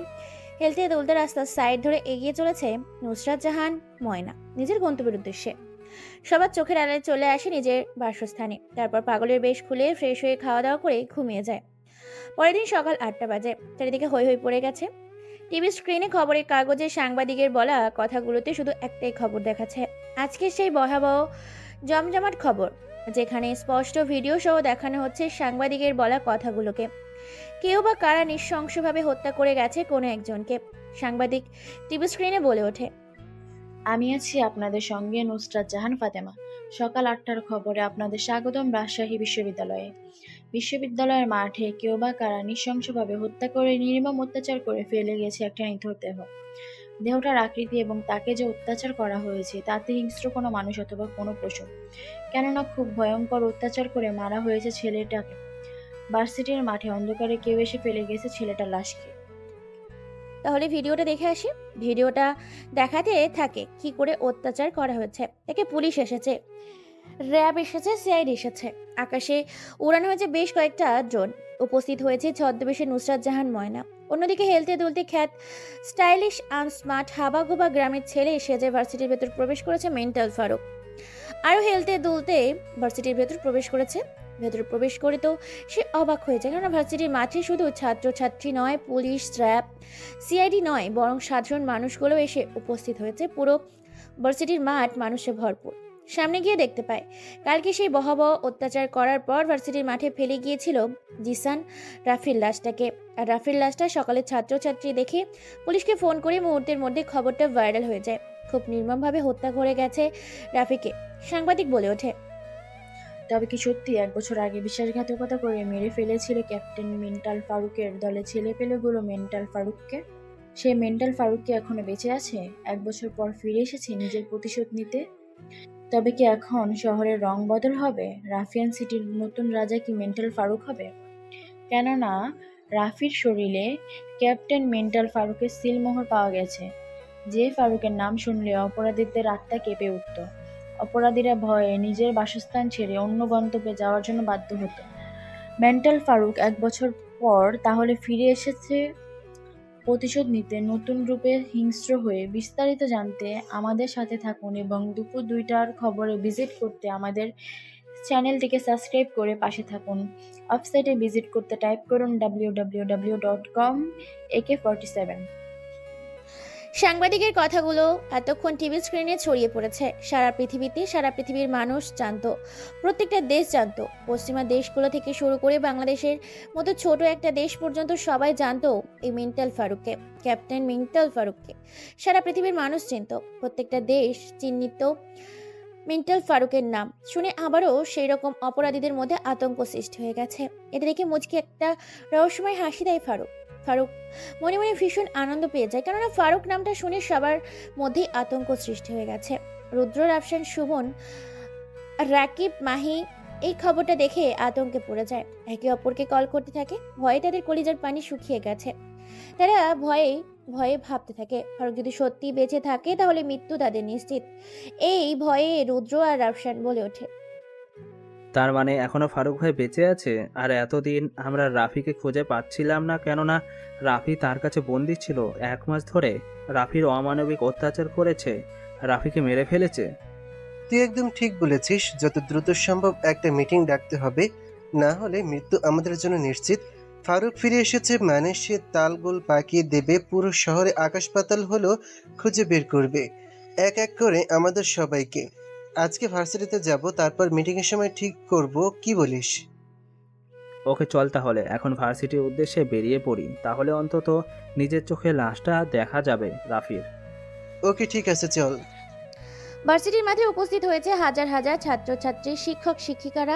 [SPEAKER 1] হেলতে দুলতে রাস্তার সাইড ধরে এগিয়ে চলেছে নুসরাত জাহান ময়না নিজের গন্তব্যের উদ্দেশ্যে। সবার চোখের আড়ালে চলে আসে নিজের বাসস্থানে। তারপর পাগলের বেশ খুলে ফ্রেশ হয়ে খাওয়া দাওয়া করে ঘুমিয়ে যায়। পরের দিন সকাল 8টা বাজে। চারিদিকে হই হই পড়ে গেছে। টিভি স্ক্রিনে খবরের কাগজে সাংবাদিকের বলা কথাগুলোতে শুধু একটাই খবর দেখাচ্ছে। আজকে সেই ভয়াবহ জমজমাট খবর, যেখানে স্পষ্ট ভিডিও সহ দেখানো হচ্ছে সাংবাদিকের বলা কথাগুলোকে। কেউ বা কারা নৃশংসভাবে হত্যা করে গেছে কোনো একজনকে। সাংবাদিক টিভি স্ক্রিনে বলে ওঠে,
[SPEAKER 8] আমি আছি আপনাদের সঙ্গে নুসরাত জাহান ফাতেমা। সকাল 8টার খবরে আপনাদের স্বাগতম রাজশাহী বিশ্ববিদ্যালয়ে। বিশ্ববিদ্যালয়ের মাঠে কেউ বা কারা নৃশংসভাবে হত্যা করে নির্মম অত্যাচার করে ফেলে গেছে একটা নিথর দেহ। দেহটার আকৃতি এবং তাকে যে অত্যাচার করা হয়েছে তাতে হিংস্র কোনো মানুষ অথবা কোনো পশু। কেননা খুব ভয়ঙ্কর অত্যাচার করে মারা হয়েছে ছেলেটাকে। ভার্সিটির মাঠে অন্ধকারে কেউ এসে ফেলে গেছে ছেলেটার লাশকে।
[SPEAKER 1] তাহলে ভিডিওটা দেখে আসি। ভিডিওটা দেখাতে থাকে কি করে অত্যাচার করা হয়েছে। তাকে পুলিশ এসেছে, র্যাব এসেছে, সিআইডি এসেছে। আকাশে উড়ানো হয়েছে বেশ কয়েকটা ড্রোন। উপস্থিত হয়েছে ছদ্মবেশে নুসরাত জাহান ময়না। অন্যদিকে হেলতে দুলতে খ্যাত স্টাইলিশ আনস্মার্ট হাবাগোবা গ্রামের ছেলে সেজে ভার্সিটির ভেতর প্রবেশ করেছে মেন্টাল ফারুক। আরও হেলতে দুলতে ভার্সিটির ভেতর প্রবেশ করেছে। ভেতরে প্রবেশ করে তো সে অবাক হয়ে যায়, কারণ ভার্সিটির মাঠে শুধু ছাত্রছাত্রী নয়, পুলিশ, র্যাব, সিআইডি নয়, বরং সাধারণ মানুষগুলো এসে উপস্থিত হয়েছে। পুরো ভার্সিটির মাঠ মানুষে ভরপুর। সামনে গিয়ে দেখতে পায় কালকে সেই ভয়াবহ অত্যাচার করার পর ভার্সিটির মাঠে ফেলে গিয়েছিল জিসান রাফির লাশটাকে। আর রাফির লাশটা সকালে ছাত্রছাত্রী দেখে পুলিশকে ফোন করে মুহূর্তের মধ্যে খবরটা ভাইরাল হয়ে যায়। খুব নির্মমভাবে হত্যা করে গেছে রাফিকে। সাংবাদিক বলে ওঠে,
[SPEAKER 8] তবে কি সত্যি 1 বছর আগে বিশ্বাসঘাতকতা করে মেরে ফেলেছিল ক্যাপ্টেন মেন্টাল ফারুকের দলে ছেলেপেলেগুলো মেন্টাল ফারুককে? সে মেন্টাল ফারুককে এখনো বেঁচে আছে? 1 বছর পর ফিরে এসেছে নিজের প্রতিশোধ নিতে? তবে কি এখন শহরের রং বদল হবে? রাফিয়ান সিটির নতুন রাজা কি মেন্টাল ফারুক হবে? কেননা রাফির শরীরে ক্যাপ্টেন মেন্টাল ফারুকের সিলমোহর পাওয়া গেছে।
[SPEAKER 10] যে ফারুকের নাম শুনলে অপরাধীদের আত্মা কেঁপে উঠত। অপরাধীরা ভয়ে নিজের বাসস্থান ছেড়ে অন্য গন্তব্যে যাওয়ার জন্য বাধ্য হতো। মেন্টাল ফারুক 1 বছর পর তাহলে ফিরে এসেছে প্রতিশোধ নিতে, নতুন রূপে হিংস্র হয়ে। বিস্তারিত জানতে আমাদের সাথে থাকুন এবং দুপুর 2টার খবরে ভিজিট করতে আমাদের চ্যানেলটিকে সাবস্ক্রাইব করে পাশে থাকুন। ওয়েবসাইটে ভিজিট করতে টাইপ করুন www.com/AK47।
[SPEAKER 1] সাংবাদিকের কথাগুলো এতক্ষণ টিভি স্ক্রিনে ছড়িয়ে পড়েছে সারা পৃথিবীতে। সারা পৃথিবীর মানুষ জানতো, প্রত্যেকটা দেশ জানতো। পশ্চিমা দেশগুলো থেকে শুরু করে বাংলাদেশের মতো ছোট একটা দেশ পর্যন্ত সবাই জানতো এই মেন্টাল ফারুককে, ক্যাপ্টেন মেন্টাল ফারুককে। সারা পৃথিবীর মানুষ চিনত, প্রত্যেকটা দেশ চিহ্নিত মেন্টাল ফারুকের নাম শুনে আবারও সেই রকম অপরাধীদের মধ্যে আতঙ্ক সৃষ্টি হয়ে গেছে। এটা দেখে মুচকি একটা রহস্যময় হাসি দেয় ফারুক। ফারুক মনে মনে ভীষণ আনন্দ পেয়ে যায়, কেননা ফারুক নামটা শুনে সবার মধ্যেই আতঙ্ক সৃষ্টি হয়ে গেছে। রুদ্র, রাফসান, সুমন, রাকিব, মাহি এই খবরটা দেখে আতঙ্কে পড়ে যায়। একে অপরকে কল করতে থাকে। ভয়ে তাদের কলিজার পানি শুকিয়ে গেছে। তারা ভয়ে ভয়ে ভাবতে থাকে, ফারুক যদি সত্যি বেঁচে থাকে তাহলে মৃত্যু তাদের নিশ্চিত। এই ভয়ে রুদ্র আর রাফসান বলে ওঠে,
[SPEAKER 11] তার মানে এখনো ফারুক ভাই বেঁচে আছে? আর এতদিন আমরা রাফিকে খুঁজে পাচ্ছিলাম না, কেননা রাফি তার কাছে বন্দি ছিল 1 মাস ধরে। রাফির অমানবিক অত্যাচার করেছে, রাফিকে মেরে ফেলেছে।
[SPEAKER 12] তুই একদম ঠিক বলেছিস। যত দ্রুত সম্ভব একটা মিটিং ডাকতে হবে, না হলে মৃত্যু আমাদের জন্য নিশ্চিত। ফারুক ফিরে এসেছে মানে সে তালগোল পাকিয়ে দেবে, পুরো শহরে আকাশ পাতাল হলো খুঁজে বের করবে এক এক করে আমাদের সবাইকে। আজকে ভার্সিটিতে যাব, তারপর মিটিংয়ের সময় ঠিক করব, কি বলিস?
[SPEAKER 11] ওকে, চল তাহলে এখন ভার্সিটির উদ্দেশ্যে বেরিয়ে পড়ি, তাহলে অন্তত নিজের চোখে লাশটা দেখা যাবে রাফির।
[SPEAKER 12] ওকে, ঠিক আছে, চল।
[SPEAKER 1] ভার্সিটির মাঠে উপস্থিত হয়েছে হাজার হাজার ছাত্রছাত্রী, শিক্ষক শিক্ষিকারা,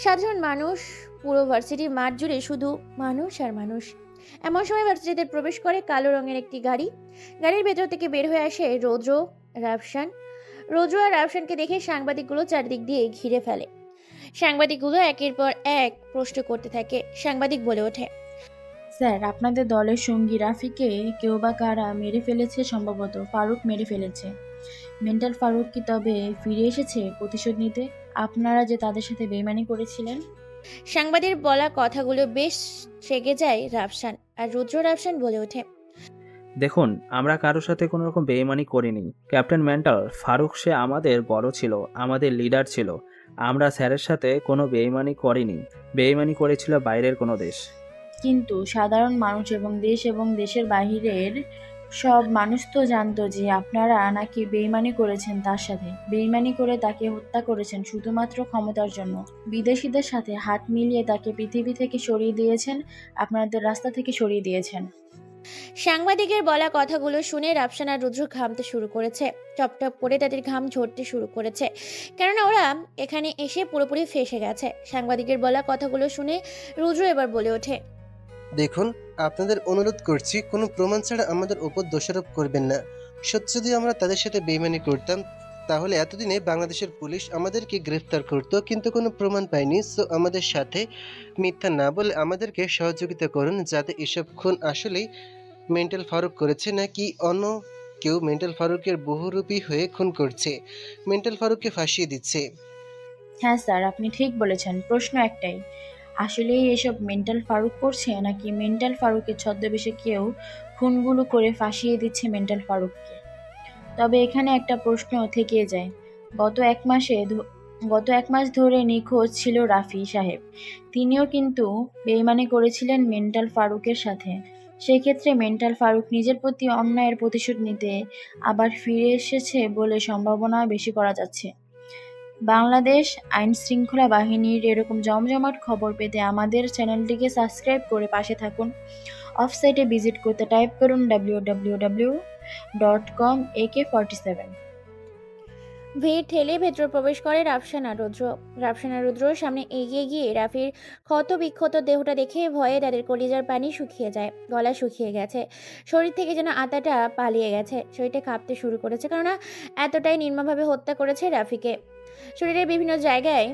[SPEAKER 1] সাধারণ মানুষ। পুরো ভার্সিটির মাঠ জুড়ে শুধু মানুষ আর মানুষ। এমন সময় ভার্সিটিতে প্রবেশ করে কালো রঙের একটি গাড়ি। গাড়ির ভেতর থেকে বের হয়ে আসে রৌদ্র, রাফসান। রৌদ্র আর রাফসানকে দেখে সাংবাদিকগুলো চারিদিক দিয়ে ঘিরে ফেলে। সাংবাদিকগুলো একের পর এক প্রশ্ন করতে থাকে। সাংবাদিক বলে ওঠে,
[SPEAKER 10] স্যার, আপনাদের দলের সঙ্গী রাফিকে কেউ বা কারা মেরে ফেলেছে, সম্ভবত ফারুক মেরে ফেলেছে। মেন্টাল ফারুক কি তবে ফিরে এসেছে প্রতিশোধ নিতে? আপনারা যে তাদের সাথে বেইমানি করেছিলেন।
[SPEAKER 1] সাংবাদিক বলা কথাগুলো বেশ রেগে যায় রাফসান। আর রুদ্র, রাফসান বলে ওঠে,
[SPEAKER 11] দেখুন, আমরা কারোর সাথে কোনো রকম বেইমানি করিনি। ক্যাপ্টেন মেন্টাল ফারুক সে আমাদের বড় ছিল, আমাদের লিডার ছিল। আমরা স্যারের সাথে কোনো বেইমানি করিনি। বেইমানি করেছিল বাইরের কোনো দেশ।
[SPEAKER 10] কিন্তু সাধারণ মানুষ এবং দেশের বাহিরের সব মানুষ তো জানতো যে আপনারা নাকি বেইমানি করেছেন তার সাথে। বেইমানি করে তাকে হত্যা করেছেন শুধুমাত্র ক্ষমতার জন্য। বিদেশিদের সাথে হাত মিলিয়ে তাকে পৃথিবী থেকে সরিয়ে দিয়েছেন, আপনাদের রাস্তা থেকে সরিয়ে দিয়েছেন।
[SPEAKER 1] সাংবাদিকের বলা কথাগুলো শুনে রাফসান আর রুদ্র ঘামতে শুরু করেছে। টপ টপ করে তাদের ঘাম ঝরতে শুরু করেছে, কেননা ওরা এখানে এসে পুরোপুরি ফেঁসে গেছে। সাংবাদিকের বলা কথাগুলো শুনে রুদ্র এবার বলে ওঠে,
[SPEAKER 12] দেখুন, আপনাদের অনুরোধ করছি, কোনো প্রমাণ ছাড়া আমাদের ওপর দোষারোপ করবেন না। সত্যি যদি আমরা তাদের সাথে বেইমানি করতাম তাহলে এতদিনে বাংলাদেশের পুলিশ আমাদেরকে গ্রেফতার করত, কিন্তু কোনো প্রমাণ পায়নি। সো আমাদের সাথে মিথ্যা না বলে আমাদেরকে সহযোগিতা করুন, যাতে এসব খুন আসলেই মেন্টাল ফারুক করেছে নাকি অন্য কেউ মেন্টাল ফারুকের বহুরূপী হয়ে খুন করছে, মেন্টাল ফারুককে ফাঁসিয়ে দিচ্ছে।
[SPEAKER 10] হ্যাঁ স্যার, আপনি ঠিক বলেছেন। প্রশ্ন একটাই, আসলেই এসব মেন্টাল ফারুক করছে নাকি মেন্টাল ফারুকের ছদ্মবেশে কেউ খুনগুলো করে ফাঁসিয়ে দিচ্ছে মেন্টাল ফারুককে? তবে এখানে একটা প্রশ্ন থেকে যায়। গত এক মাস ধরে নিখোঁজ ছিল রাফি সাহেব। তিনিও কিন্তু বেইমানি করেছিলেন মেন্টাল ফারুকের সাথে। সেই ক্ষেত্রে মেন্টাল ফারুক নিজের প্রতি অন্যায়ের প্রতিশোধ নিতে আবার ফিরে এসেছে বলে সম্ভাবনা বেশি করা যাচ্ছে। বাংলাদেশ আইন শৃঙ্খলা বাহিনীর এরকম জমজমাট খবর পেতে আমাদের চ্যানেলটিকে সাবস্ক্রাইব করে পাশে থাকুন। ওয়েবসাইটে ভিজিট করতে টাইপ করুন www.com/AK47।
[SPEAKER 1] ভিড় ঠেলে ভেতর প্রবেশ করে রাফসান আর রুদ্র। রাফসান আর রুদ্রর সামনে এগিয়ে গিয়ে রাফির ক্ষত বিক্ষত দেহটা দেখে ভয়ে তাদের কলিজার পানি শুকিয়ে যায়, গলা শুকিয়ে গেছে, শরীর থেকে যেন আত্মাটা পালিয়ে গেছে। শরীরটা কাঁপতে শুরু করেছে, কেননা এতটাই নির্মমভাবে হত্যা করেছে রাফিকে। শরীরের বিভিন্ন জায়গায়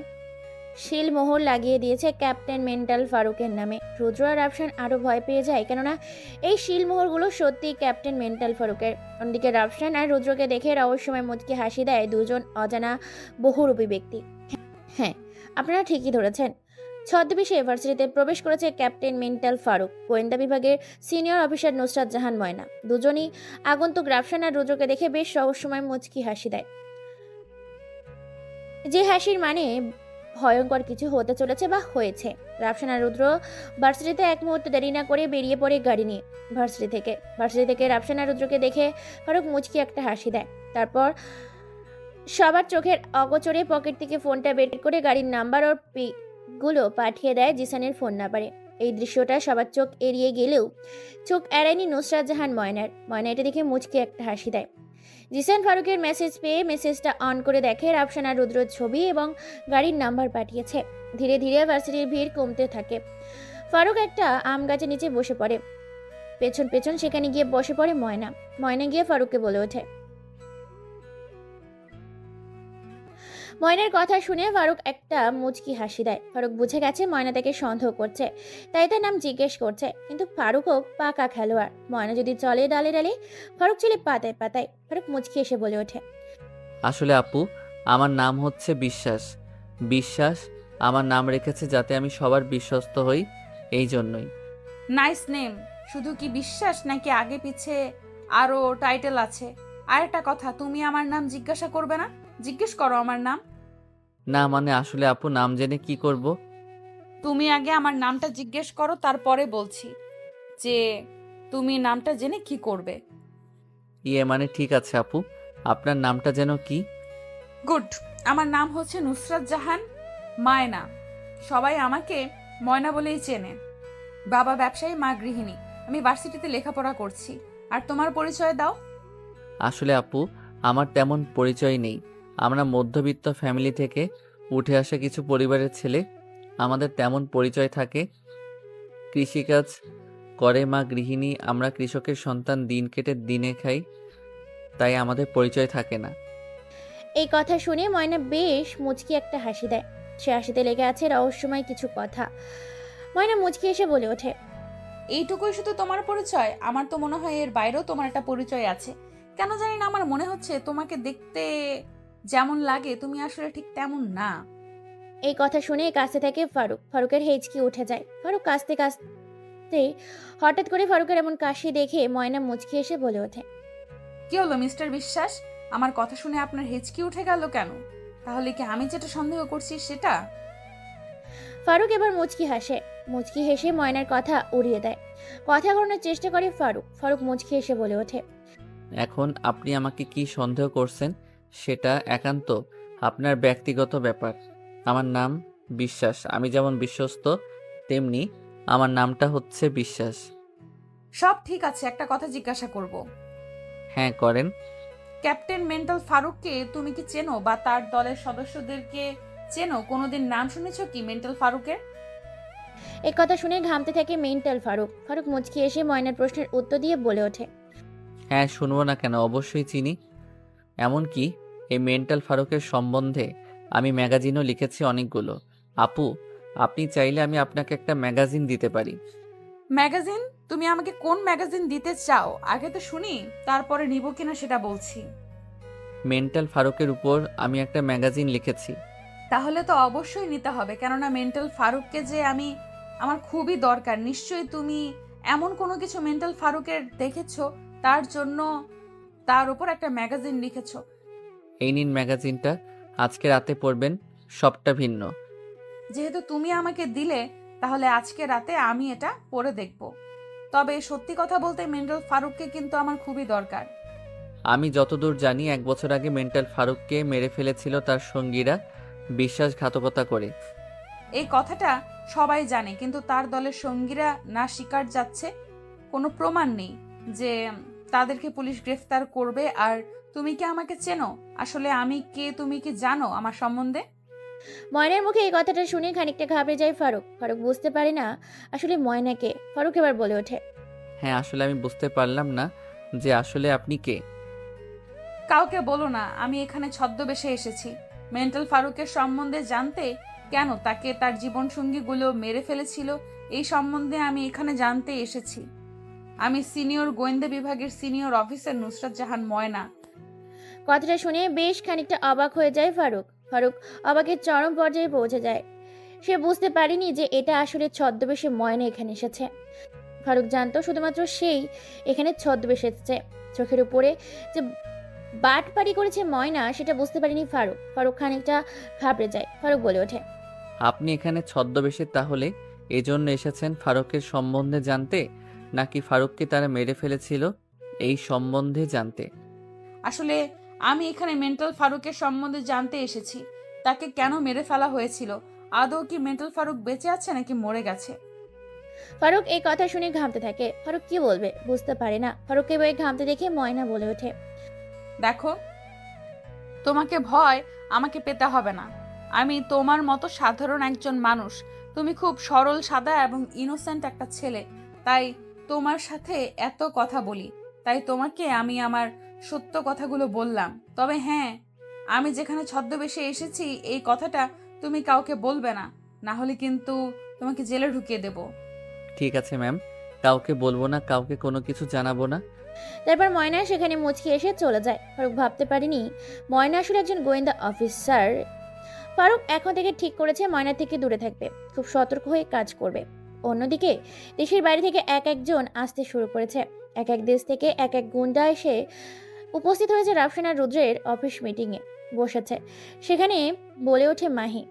[SPEAKER 1] শিলমোহর লাগিয়ে দিয়েছে ক্যাপ্টেন মেন্টাল ফারুকের নামে। রুদ্র আর রাফসান আরও ভয় পেয়ে যায়, কেননা এই শিলমোহরগুলো সত্যিই ক্যাপ্টেন মেন্টাল ফারুকের। অন্যদিকে রাফসান আর রুদ্রকে দেখে রহস্যময় মুচকি হাসি দেয় দুজন অজানা বহুরূপী ব্যক্তি। হ্যাঁ, আপনারা ঠিকই ধরেছেন, ছদ্মবেশে ভার্সিটিতে প্রবেশ করেছে ক্যাপ্টেন মেন্টাল ফারুক, গোয়েন্দা বিভাগের সিনিয়র অফিসার নুসরাত জাহান ময়না। দুজনই আগন্তুক রাফসান আর রুদ্রকে দেখে বেশ রহস্যময় মুচকি হাসি দেয়, যে হাসির মানে ভয়ঙ্কর কিছু হতে চলেছে বা হয়েছে। রাফসান আর রুদ্র ভার্সিটিতে এক মুহূর্ত দেরি না করে বেরিয়ে পড়ে গাড়ি নিয়ে ভার্সিটি থেকে রাফসান আর রুদ্রকে দেখে ফারুক মুচকি একটা হাসি দেয়। তারপর সবার চোখের অগোচরে পকেট থেকে ফোনটা বের করে গাড়ির নাম্বার ও গুলো পাঠিয়ে দেয় জিসানের ফোন নাম্বারে। এই দৃশ্যটা সবার চোখ এড়িয়ে গেলেও চোখ এড়ায়নি নুসরাত জাহান ময়না এটা দেখে মুচকি একটা হাসি দেয়। জিসান ফারুকের মেসেজ পেয়ে মেসেজটা অন করে দেখে রাফসান আর রুদ্রর ছবি এবং গাড়ির নাম্বার পাঠিয়েছে। ধীরে ধীরে ভার্সিটির ভিড় কমতে থাকে। ফারুক একটা আম গাছের নিচে বসে পড়ে, পেছন সেখানে গিয়ে বসে পড়ে ময়না গিয়ে ফারুককে বলে ওঠে। ময়নার কথা শুনে ফারুক একটা মুচকি হাসি দেয়। ফারুক বুঝে গেছে ময়না তাকে সন্দেহ করছে, তাই তার নাম জিজ্ঞেস করছে। কিন্তু ফারুকও পাকা খেলোয়াড়, ময়না যদি চলে ডালে ফারুক চলে পাতায়। ফারুক মুচকি এসে বলে ওঠে,
[SPEAKER 2] আসলে আপু, আমার নাম হচ্ছে বিশ্বাস আমার নাম রেখেছে যাতে আমি সবার বিশ্বস্ত হই, এই জন্যই।
[SPEAKER 6] Nice name. শুধু কি বিশ্বাস নাকি আগে পিছে আরো টাইটেল আছে? আর একটা কথা, তুমি আমার নাম জিজ্ঞাসা করবে না? জিজ্ঞেস করো আমার নাম।
[SPEAKER 2] না মানে আসলে আপু, নাম জেনে কি করব?
[SPEAKER 6] তুমি আগে আমার নামটা জিজ্ঞেস করো, তারপরে বলছি যে তুমি নামটা জেনে কি করবে।
[SPEAKER 2] মানে ঠিক আছে আপু, আপনার নামটা যেন কি?
[SPEAKER 6] গুড। আমার নাম হচ্ছে নুসরাত জাহান ময়না। সবাই আমাকে ময়না বলেই চেনে। বাবা ব্যবসায়ী, মা গৃহিণী। আমি ভার্সিটিতে লেখাপড়া করছি। আর তোমার পরিচয় দাও।
[SPEAKER 2] আসলে আপু, আমার তেমন পরিচয় নেই। আমরা মধ্যবিত্ত ফ্যামিলি থেকে উঠে আসা কিছু পরিবারের ছেলে। আমাদের তেমন পরিচয় থাকে, কৃষিকাজ করে মা গৃহিণী, আমরা কৃষকের সন্তান, দিন কেটে দিনে খাই, তাই আমাদের পরিচয় থাকে না।
[SPEAKER 1] এই কথা শুনে ময়না বেশ মুচকি একটা হাসি দেয়। সে হাসিতে লেগে আছে রহস্যময় কিছু কথা। ময়না মুচকি এসে বলে ওঠে,
[SPEAKER 6] এইটুকুই শুধু তোমার পরিচয়? আমার তো মনে হয় এর বাইরেও তোমার একটা পরিচয় আছে। কেন জানি না আমার মনে হচ্ছে তোমাকে দেখতে যেমন লাগে তুমি আসলে ঠিক তেমন না।
[SPEAKER 1] এই কথা শুনে কাছে থেকে ফারুকের হেঁচকি উঠে যায়। ফারুক কাঁচতে হঠাৎ করে ফারুকের এমন কাশি দেখে ময়না মুচকি এসে বলে ওঠে,
[SPEAKER 6] কি হলো মিস্টার বিশ্বাস? আমার কথা শুনে আপনার হেঁচকি উঠে গেল কেন? তাহলে কি আমি যেটা সন্দেহ করছি সেটা?
[SPEAKER 1] ফারুক এবার মুচকি হেসে ময়নার কথা উড়িয়ে দেয়। কথা ঘোরানোর চেষ্টা করে ফারুক মুচকি এসে বলে ওঠে,
[SPEAKER 2] এখন আপনি আমাকে কি সন্দেহ করছেন সেটা একান্ত আপনার ব্যক্তিগত ব্যাপার। আমার নাম বিশ্বাস, আমি যেমন বিশ্বস্ত তেমনি আমার নামটা হচ্ছে বিশ্বাস।
[SPEAKER 6] সব ঠিক আছে, একটা কথা জিজ্ঞাসা করব।
[SPEAKER 2] হ্যাঁ করেন।
[SPEAKER 6] ক্যাপ্টেন মেন্টাল ফারুককে তুমি কি চেনো বা তার দলের সদস্যদেরকে চেনো? কোনোদিন নাম শুনেছো কি মেন্টাল ফারুকের?
[SPEAKER 1] এই কথা শুনে ঘামতে থাকে মেন্টাল ফারুক মুচকি এসে ময়নার প্রশ্নের উত্তর দিয়ে বলে ওঠে,
[SPEAKER 2] হ্যাঁ শুনবো না কেন, অবশ্যই চিনি। এমনকি এই মেন্টাল ফারুকের সম্বন্ধে আমি ম্যাগাজিনও লিখেছি অনেকগুলো। আপু, আপনি চাইলে আমি আপনাকে একটা ম্যাগাজিন দিতে পারি।
[SPEAKER 6] ম্যাগাজিন? তুমি আমাকে কোন ম্যাগাজিন দিতে চাও আগে তো শুনি, তারপরে নিব কিনা সেটা বলছি।
[SPEAKER 2] মেন্টাল ফারুকের উপর আমি একটা ম্যাগাজিন লিখেছি।
[SPEAKER 6] তাহলে তো অবশ্যই নিতে হবে, কেননা মেন্টাল ফারুককে যে আমার খুবই দরকার। নিশ্চয়ই তুমি এমন কোনো কিছু মেন্টাল ফারুকের দেখেছো তার জন্য তার উপর একটা ম্যাগাজিন লিখেছো।
[SPEAKER 2] এই নিন ম্যাগাজিনটা, আজকে রাতে পড়বেন, সবটা ভিন্ন।
[SPEAKER 6] যেহেতু তুমি আমাকে দিলে তাহলে আজকে রাতে আমি এটা পড়ে দেখব। তবে সত্যি কথা বলতে মেন্টাল ফারুককে কিন্তু আমার খুবই দরকার।
[SPEAKER 2] আমি যতদূর জানি 1 বছর আগে মেন্টাল ফারুককে মেরে ফেলেছিল তার সঙ্গীরা বিশ্বাসঘাতকতা করে।
[SPEAKER 6] এই কথাটা সবাই জানে, কিন্তু তার দলের সঙ্গীরা না স্বীকার যাচ্ছে। কোনো প্রমাণ নেই যে তাদেরকে পুলিশ গ্রেফতার করবে। আর তুমি কি আমাকে চেনো? আসলে আমি কে তুমি কি জানো আমার সম্বন্ধে?
[SPEAKER 1] ময়নার মুখে এই কথাটা শুনে খানিকটা ঘাবড়ে যায় ফারুক বুঝতে পারে না আসলে ময়নাকে। ফারুক এবার বলে ওঠে,
[SPEAKER 2] হ্যাঁ আসলে আমি বুঝতে পারলাম না যে আসলে আপনি কে।
[SPEAKER 6] কাউকে বলো না, আমি এখানে ছদ্মবেশে এসেছি মেন্টাল ফারুকের সম্বন্ধে জানতে। কেন তাকে তার জীবনসঙ্গীগুলো মেরে ফেলেছিল এই সম্বন্ধে আমি এখানে জানতে এসেছি। আমি সিনিয়র গোয়েন্দা বিভাগের সিনিয়র অফিসার নুসরাত জাহান ময়না।
[SPEAKER 1] কথাটা শুনে বেশ খানিকটা অবাক হয়ে যায় ফারুক। ফারুক অবাকের চরম পর্যায়ে পৌঁছে যায়। সে বুঝতে পারেনি যে এটা আসলে ছদ্মবেশে ময়না এখানে এসেছে। ফারুক জানতো শুধুমাত্র সেই এখানে ছদ্মবেশে এসেছে। চোখের উপরে যে বাটপাড়ি করেছে ময়না সেটা বুঝতে পারেনি ফারুক। ফারুক খানিকটা ঘাবড়ে যায়। ফারুক বলে ওঠে,
[SPEAKER 2] আপনি এখানে ছদ্মবেশে তাহলে এজন্য এসেছেন ফারুকের সম্বন্ধে জানতে, নাকি ফারুককে তারা মেরে ফেলেছিল এই সম্বন্ধে জানতে?
[SPEAKER 6] আসলে আমি এখানে মেন্টাল ফারুকের সম্বন্ধে জানতে এসেছি। তাকে কেন মেরে ফেলা হয়েছিল, আদৌ কি মেন্টাল ফারুক বেঁচে আছে নাকি মরে গেছে।
[SPEAKER 1] ফারুক এই কথা শুনে ঘামতে থাকে। ফারুক কি বলবে বুঝতে পারে না। ফারুককে এভাবে ঘামতে দেখে ময়না বলে ওঠে,
[SPEAKER 6] দেখো, তোমাকে ভয় আমাকে পেতে হবে না। আমি তোমার মতো সাধারণ একজন মানুষ। তুমি খুব সরল সাদা এবং ইনোসেন্ট একটা ছেলে, তাই তোমার সাথে এত কথা বলি। তাই তোমাকে আমি আমার সত্য কথাগুলো বললাম। তবে হ্যাঁ, আমি যেখানে ছদ্মবেশে এসেছি এই কথাটা তুমি কাউকে বলবে না, না হলে কিন্তু তোমাকে জেলে ঢুকিয়ে দেব।
[SPEAKER 2] ঠিক আছে ম্যাম, কাউকে বলবো না, কাউকে কোনো কিছু জানাবো না।
[SPEAKER 1] তারপর ময়না সেখানে মুচকি এসে চলে যায়। ফারুক ভাবতে পারেনি ময়না আসলে একজন গোয়েন্দা অফিসার। ফারুক এখন থেকে ঠিক করেছে ময়না থেকে দূরে থাকবে, খুব সতর্ক হয়ে কাজ করবে। অন্যদিকে দেশের বাইরে থেকে এক একজন আসতে শুরু করেছে। এক এক দেশ থেকে এক এক গুন্ডা এসে উপস্থিত হয়েছে রাফসান আর রুদ্রের অফিস মিটিংয়ে বসেছে। সেখানে বলে ওঠে মাহি,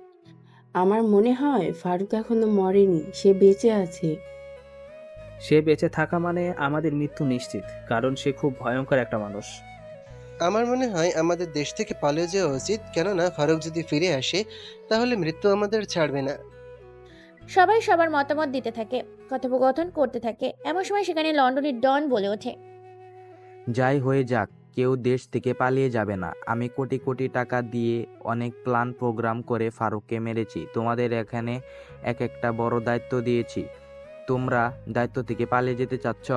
[SPEAKER 13] আমার মনে হয় ফারুক এখনো মরেনি, সে বেঁচে আছে।
[SPEAKER 11] সে বেঁচে থাকা মানে আমাদের মৃত্যু নিশ্চিত, কারণ সে খুব ভয়ঙ্কর একটা মানুষ।
[SPEAKER 12] আমার মনে হয় আমাদের দেশ থেকে পালিয়ে যাওয়া উচিত, কেননা ফারুক যদি ফিরে আসে তাহলে মৃত্যু আমাদের ছাড়বে না।
[SPEAKER 1] সবাই সবার মতামত দিতে থাকে, কথোপকথন করতে থাকে। এমন সময় সেখানে লন্ডনের ডন বলে ওঠে,
[SPEAKER 14] যাই হয়ে যাক, কেউ দেশ থেকে পালিয়ে যাবে না। আমি কোটি কোটি টাকা দিয়ে অনেক প্ল্যান প্রোগ্রাম করে ফারুককে মেরেছি। তোমাদের এখানে এক একটা বড় দায়িত্ব দিয়েছি, তোমরা দায়িত্ব থেকে পালিয়ে যেতে চাচ্ছ?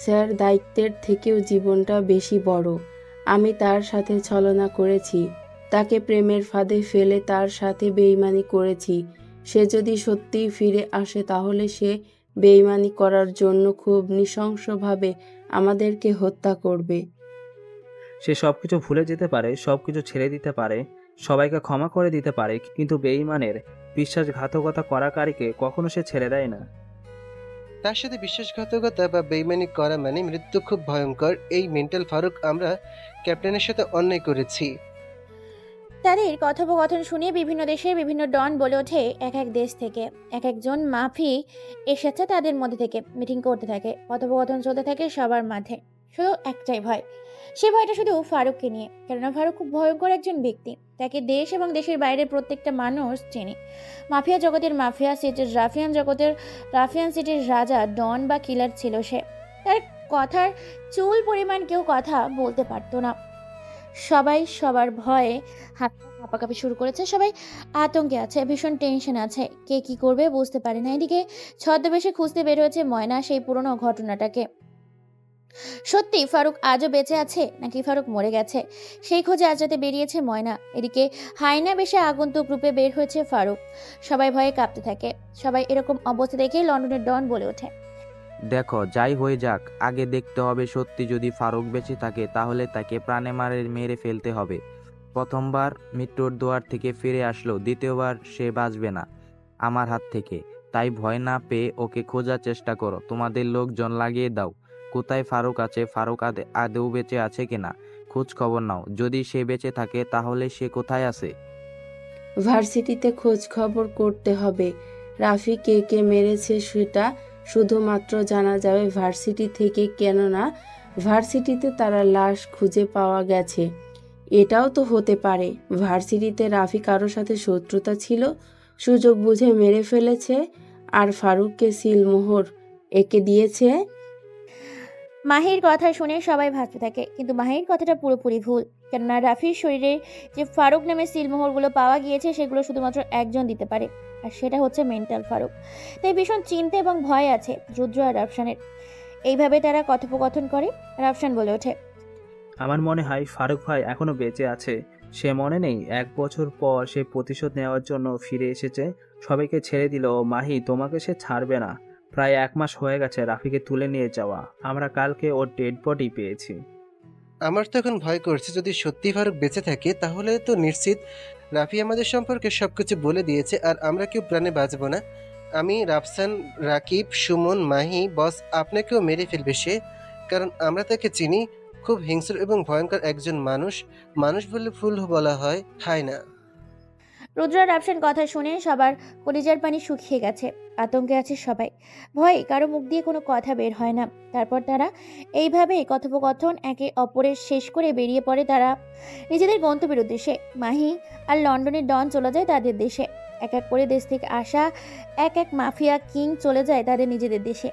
[SPEAKER 13] স্যার, দায়িত্বের থেকেও জীবনটা বেশি বড়। আমি তার সাথে ছলনা করেছি, তাকে প্রেমের ফাঁদে ফেলে তার সাথে বেইমানি করেছি। সে যদি সত্যিই ফিরে আসে তাহলে সে বেইমানি করার জন্য খুব নৃশংসভাবে আমাদেরকে হত্যা করবে।
[SPEAKER 11] সে সবকিছু ভুলে যেতে পারে, সবকিছু ছেড়ে দিতে পারে, সবাইকে ক্ষমা করে দিতে পারে, কিন্তু বেঈমানের বিশ্বাসঘাতকতা করাকারীকে কখনো সে ছেড়ে দেয় না।
[SPEAKER 12] তার সাথে বিশ্বাসঘাতকতা বা বেইমানি করা মানে মৃত্যু খুব ভয়ঙ্কর। এই মেন্টাল ফারুক, আমরা ক্যাপ্টেনের সাথে অন্যায় করেছি।
[SPEAKER 1] তাদের কথোপকথন শুনে বিভিন্ন দেশের বিভিন্ন ডন বলে ওঠে। এক এক দেশ থেকে এক একজন মাফি এসেছে, তাদের মধ্যে থেকে মিটিং করতে থাকে। কথোপকথন চলতে থাকে সবার মাঝে। শুধু একটাই ভয়, সে ভয়টা শুধু ফারুককে নিয়ে। কেননা ফারুক খুব ভয়ঙ্কর একজন ব্যক্তি। তাকে দেশ এবং দেশের বাইরের প্রত্যেকটা মানুষ চেনে। মাফিয়া জগতের মাফিয়া, সিটির রাফিয়ান জগতের রাফিয়ান, সিটির রাজা, ডন বা কিলার ছিল সে। তার কথার চুল পরিমাণ কেউ কথা বলতে পারতো না। সবাই সবার ভয়ে হাত কাঁপাকাঁপি শুরু করেছে। সবাই আতঙ্কে আছে, ভীষণ টেনশন আছে। কে কি করবে বুঝতে পারে না। এদিকে ছদ্মবেশে খুঁজতে বের হয়েছে ময়না সেই পুরনো ঘটনাটাকে। সত্যি ফারুক আজও বেঁচে আছে নাকি ফারুক মরে গেছে, সেই খোঁজে আজ রাতে বেরিয়েছে ময়না। এদিকে হায়না বেশে আগন্তুক রূপে বের হয়েছে ফারুক। সবাই ভয়ে কাঁপতে থাকে। সবাই এরকম অবস্থা দেখে লন্ডনের ডন বলে ওঠে,
[SPEAKER 14] দেখো, যাই হয়ে যাক, আগে দেখতে হবে সত্যি যদি ফারুক বেঁচে থাকে তাহলে তাকে প্রাণে মেরে ফেলতে হবে। প্রথমবার মৃত্যুর দুয়ার থেকে ফিরে আসলো, দ্বিতীয়বার সে বাঁচবে না আমার হাত থেকে। তাই ভয় না পেয়ে ওকে খোঁজার চেষ্টা করো, তোমাদের লোকজন লাগিয়ে দাও। কোথায় ফারুক আছে, ফারুক আদৌ বেঁচে আছে কিনা খোঁজ খবর নাও। যদি সে বেঁচে থাকে তাহলে সে কোথায় আছে?
[SPEAKER 13] ভার্সিটিতে খোঁজ খবর করতে হবে। রাফি কে কে মেরেছে সেটা শুধুমাত্র জানা যাবে ভার্সিটি থেকে, কেননা ভার্সিটিতে তারা লাশ খুঁজে পাওয়া গেছে। এটাও তো হতে পারে ভার্সিটিতে রাফি কারোর সাথে শত্রুতা ছিল, সুযোগ বুঝে মেরে ফেলেছে, আর ফারুককে সিলমোহর এঁকে দিয়েছে।
[SPEAKER 1] মাহির কথা শুনে সবাই ভাবতে থাকে, কিন্তু মাহির কথাটা পুরোপুরি ভুল। কেননা রাফির শরীরে যে ফারুক নামে সিলমোহরগুলো পাওয়া গিয়েছে সেগুলো শুধুমাত্র একজন দিতে পারে, আর সেটা হচ্ছে মেন্টাল ফারুক। তাই ভীষণ চিন্তা এবং ভয় আছে রুদ্র আর রাফসানের। এইভাবে তারা কথোপকথন করে। রাফসান বলে ওঠে,
[SPEAKER 11] আমার মনে হয় ফারুক ভাই এখনো বেঁচে আছে, সে মনে নেই 1 বছর পর সে প্রতিশোধ নেওয়ার জন্য ফিরে এসেছে, সবাইকে ছেড়ে দিল। মাহি, তোমাকে সে ছাড়বে না। প্রায় 1 মাস হয়ে গেছে রাফিকে তুলে নিয়ে যাওয়া, আমরা কালকে ওর ডেড বডি পেয়েছি।
[SPEAKER 12] আমার তো এখন ভয় করছে, যদি সত্যি ফারুক বেঁচে থাকে তাহলে তো নিশ্চিত রাফি আমাদের সম্পর্কে সবকিছু বলে দিয়েছে আর আমরা কেউ প্রাণে বাঁচবো না। আমি, রাফসান, রাকিব, সুমন, মাহি, বস আপনাকেও মেরে ফেলবে সে, কারণ আমরা তাকে চিনি। খুব হিংস্র এবং ভয়ঙ্কর একজন মানুষ। মানুষ বললে ভুল বলা হয়, খায় না।
[SPEAKER 1] রুদ্র আর রাফসান কথা শুনে সবার কলিজার পানি শুকিয়ে গেছে। আতঙ্কে আছে সবাই, ভয়ে কারো মুখ দিয়ে কোনো কথা বের হয় না। তারপর তারা এইভাবে কথোপকথন একে অপরের শেষ করে বেরিয়ে পড়ে তারা নিজেদের গন্তব্যের উদ্দেশ্যে। মাহি আর লন্ডনের ডন চলে যায় তাদের দেশে। এক এক করে দেশ থেকে আসা এক এক মাফিয়া কিং চলে যায় তাদের নিজেদের দেশে।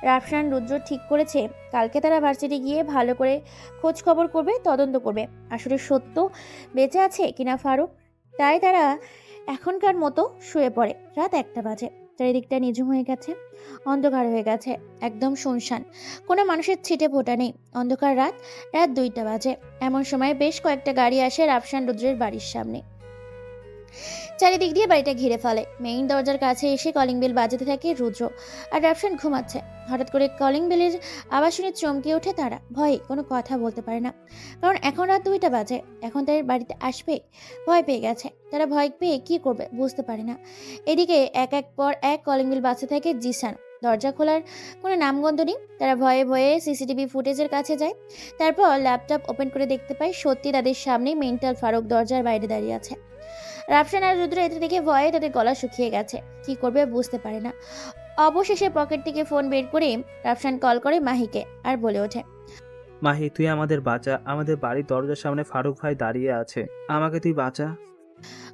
[SPEAKER 1] রাফসান রুদ্র ঠিক করেছে কালকে তারা ভার্সিটি গিয়ে ভালো করে খোঁজ খবর করবে, তদন্ত করবে আসলে সত্য বেঁচে আছে কিনা ফারুক। তাই তারা এখনকার মতো শুয়ে পড়ে। রাত 1টা বাজে। চারিদিকটা নিঝুম হয়ে গেছে, অন্ধকার হয়ে গেছে, একদম শুনশান, কোনো মানুষের ছিটে ফোটা নেই। অন্ধকার রাত, রাত 2টা বাজে। এমন সময় বেশ কয়েকটা গাড়ি আসে রাফসান রুদ্রের বাড়ির সামনে। চারিদিক দিয়ে বাড়িটা ঘিরে ফেলে। মেইন দরজার কাছে এসে কলিং বেল বাজাতে থাকে রুদ্র, আর রাফসান ঘুমাচ্ছে। হঠাৎ করে কলিং বেলের আওয়াজ শুনে চমকে ওঠে তারা, ভয়ে কোনো কথা বলতে পারে না, কারণ এখন রাত 2টা বাজে। এখন তাদের বাড়িতে আসবে, ভয় পেয়ে গেছে। তারা ভয় পেয়ে কি করবে বুঝতে পারে না। এদিকে এক এক পর এক কলিং বেল বাজতে থাকে জিসান। দরজা খোলার কোনো নামগন্ধ নেই। তারা ভয়ে ভয়ে সিসিটিভি ফুটেজের কাছে যায়। তারপর ল্যাপটপ ওপেন করে দেখতে পায় সত্যি তাদের সামনে মেন্টাল ফারুক দরজার বাইরে দাঁড়িয়ে আছে। রাফসান আর রুদ্র এতে দেখে ভয়ে তাদের গলা শুকিয়ে গেছে, কি করবে বুঝতে পারে না। অবশেষে পকেট থেকে ফোন বের করে রাফসান কল করে মাহিকে আর বলে ওঠে,
[SPEAKER 11] মাহি, তুই আমাদের বাঁচা। আমাদের বাড়ির দরজার সামনে ফারুক ভাই দাঁড়িয়ে আছে, আমাকে তুই বাঁচা।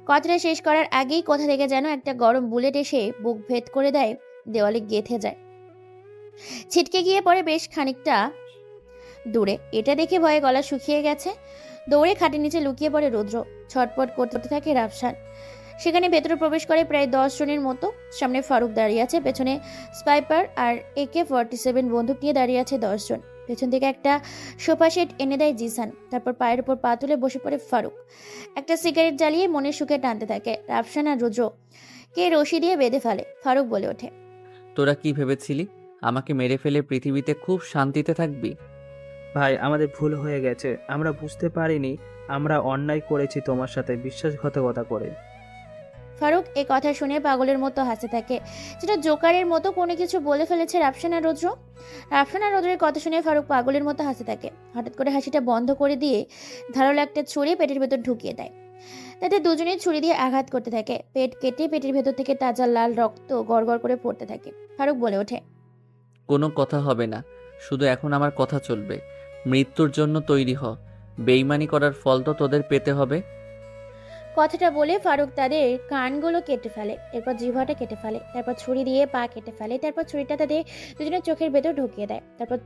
[SPEAKER 1] কথাটা শেষ করার আগেই কোথা থেকে যেন একটা গরম বুলেট এসে বুক ভেদ করে দেয়, দেওয়ালে গেঁথে যায়, ছিটকে গিয়ে পড়ে বেশ খানিকটা দূরে। এটা দেখে ভয়ে গলা শুকিয়ে গেছে। দৌড়ে খাটের নিচে লুকিয়ে পড়ে রুদ্র। ছটপট করতে থাকে রাফসান। সেখানে ভেতরে প্রবেশ করে প্রায় 10 জনের মতো। সামনে ফারুক দাঁড়িয়ে আছে, পেছনে স্পাইপার আর AK-47 বন্দুক নিয়ে দাঁড়িয়ে আছে 10 জন। পেছন থেকে একটা সোফা সেট এনে দেয় জিসান। তারপর পায়ের উপর পা তুলে বসে পড়ে ফারুক। একটা সিগারেট জ্বালিয়ে মনের সুখে টানতে থাকে। রাফসান আর রুদ্র কে রশি দিয়ে বেঁধে ফেলে। ফারুক বলে ওঠে,
[SPEAKER 2] তোরা কি ভেবেছিলি আমাকে মেরে ফেলে পৃথিবীতে খুব শান্তিতে থাকবি?
[SPEAKER 11] ভাই, আমাদের ভুল হয়ে গেছে, আমরা বুঝতে পারিনি আমরা অন্যায় করেছি তোমার সাথে বিশ্বাসঘাতকতা করে।
[SPEAKER 1] ফারুক এ কথা শুনে পাগলের মতো হাসতে থাকে, যেটা জোকারের মতো কোনো কিছু বলে ফেলেছে রাফসান আর রুদ্র। রাফসান আর রুদ্রের কথা শুনে ফারুক পাগলের মতো হাসতে থাকে। হঠাৎ করে হাসিটা বন্ধ করে দিয়ে ধারালো একটা ছুরি পেটের ভেতর ঢুকিয়ে দেয়। তাতে দুজনেই ছুরি দিয়ে আঘাত করতে থাকে। পেট কেটে পেটের ভেতর থেকে তাজা লাল রক্ত গড়গড় করে পড়তে থাকে। ফারুক বলে ওঠে,
[SPEAKER 2] কোনো কথা হবে না, শুধু এখন আমার কথা চলবে। মৃত্যুর জন্য তৈরি হ, বেইমানি করার ফল তো তোদের পেতে হবে।
[SPEAKER 1] কথাটা বলে ফারুক তাদের কানগুলো কেটে ফেলে, এরপর জিহ্বাটা কেটে ফেলে, তারপর ছুরি দিয়ে পা কেটে ফেলে, তারপর ছুরিটা তাদের দুজনের চোখের ভেতর ঢুকিয়ে দেয়, তারপর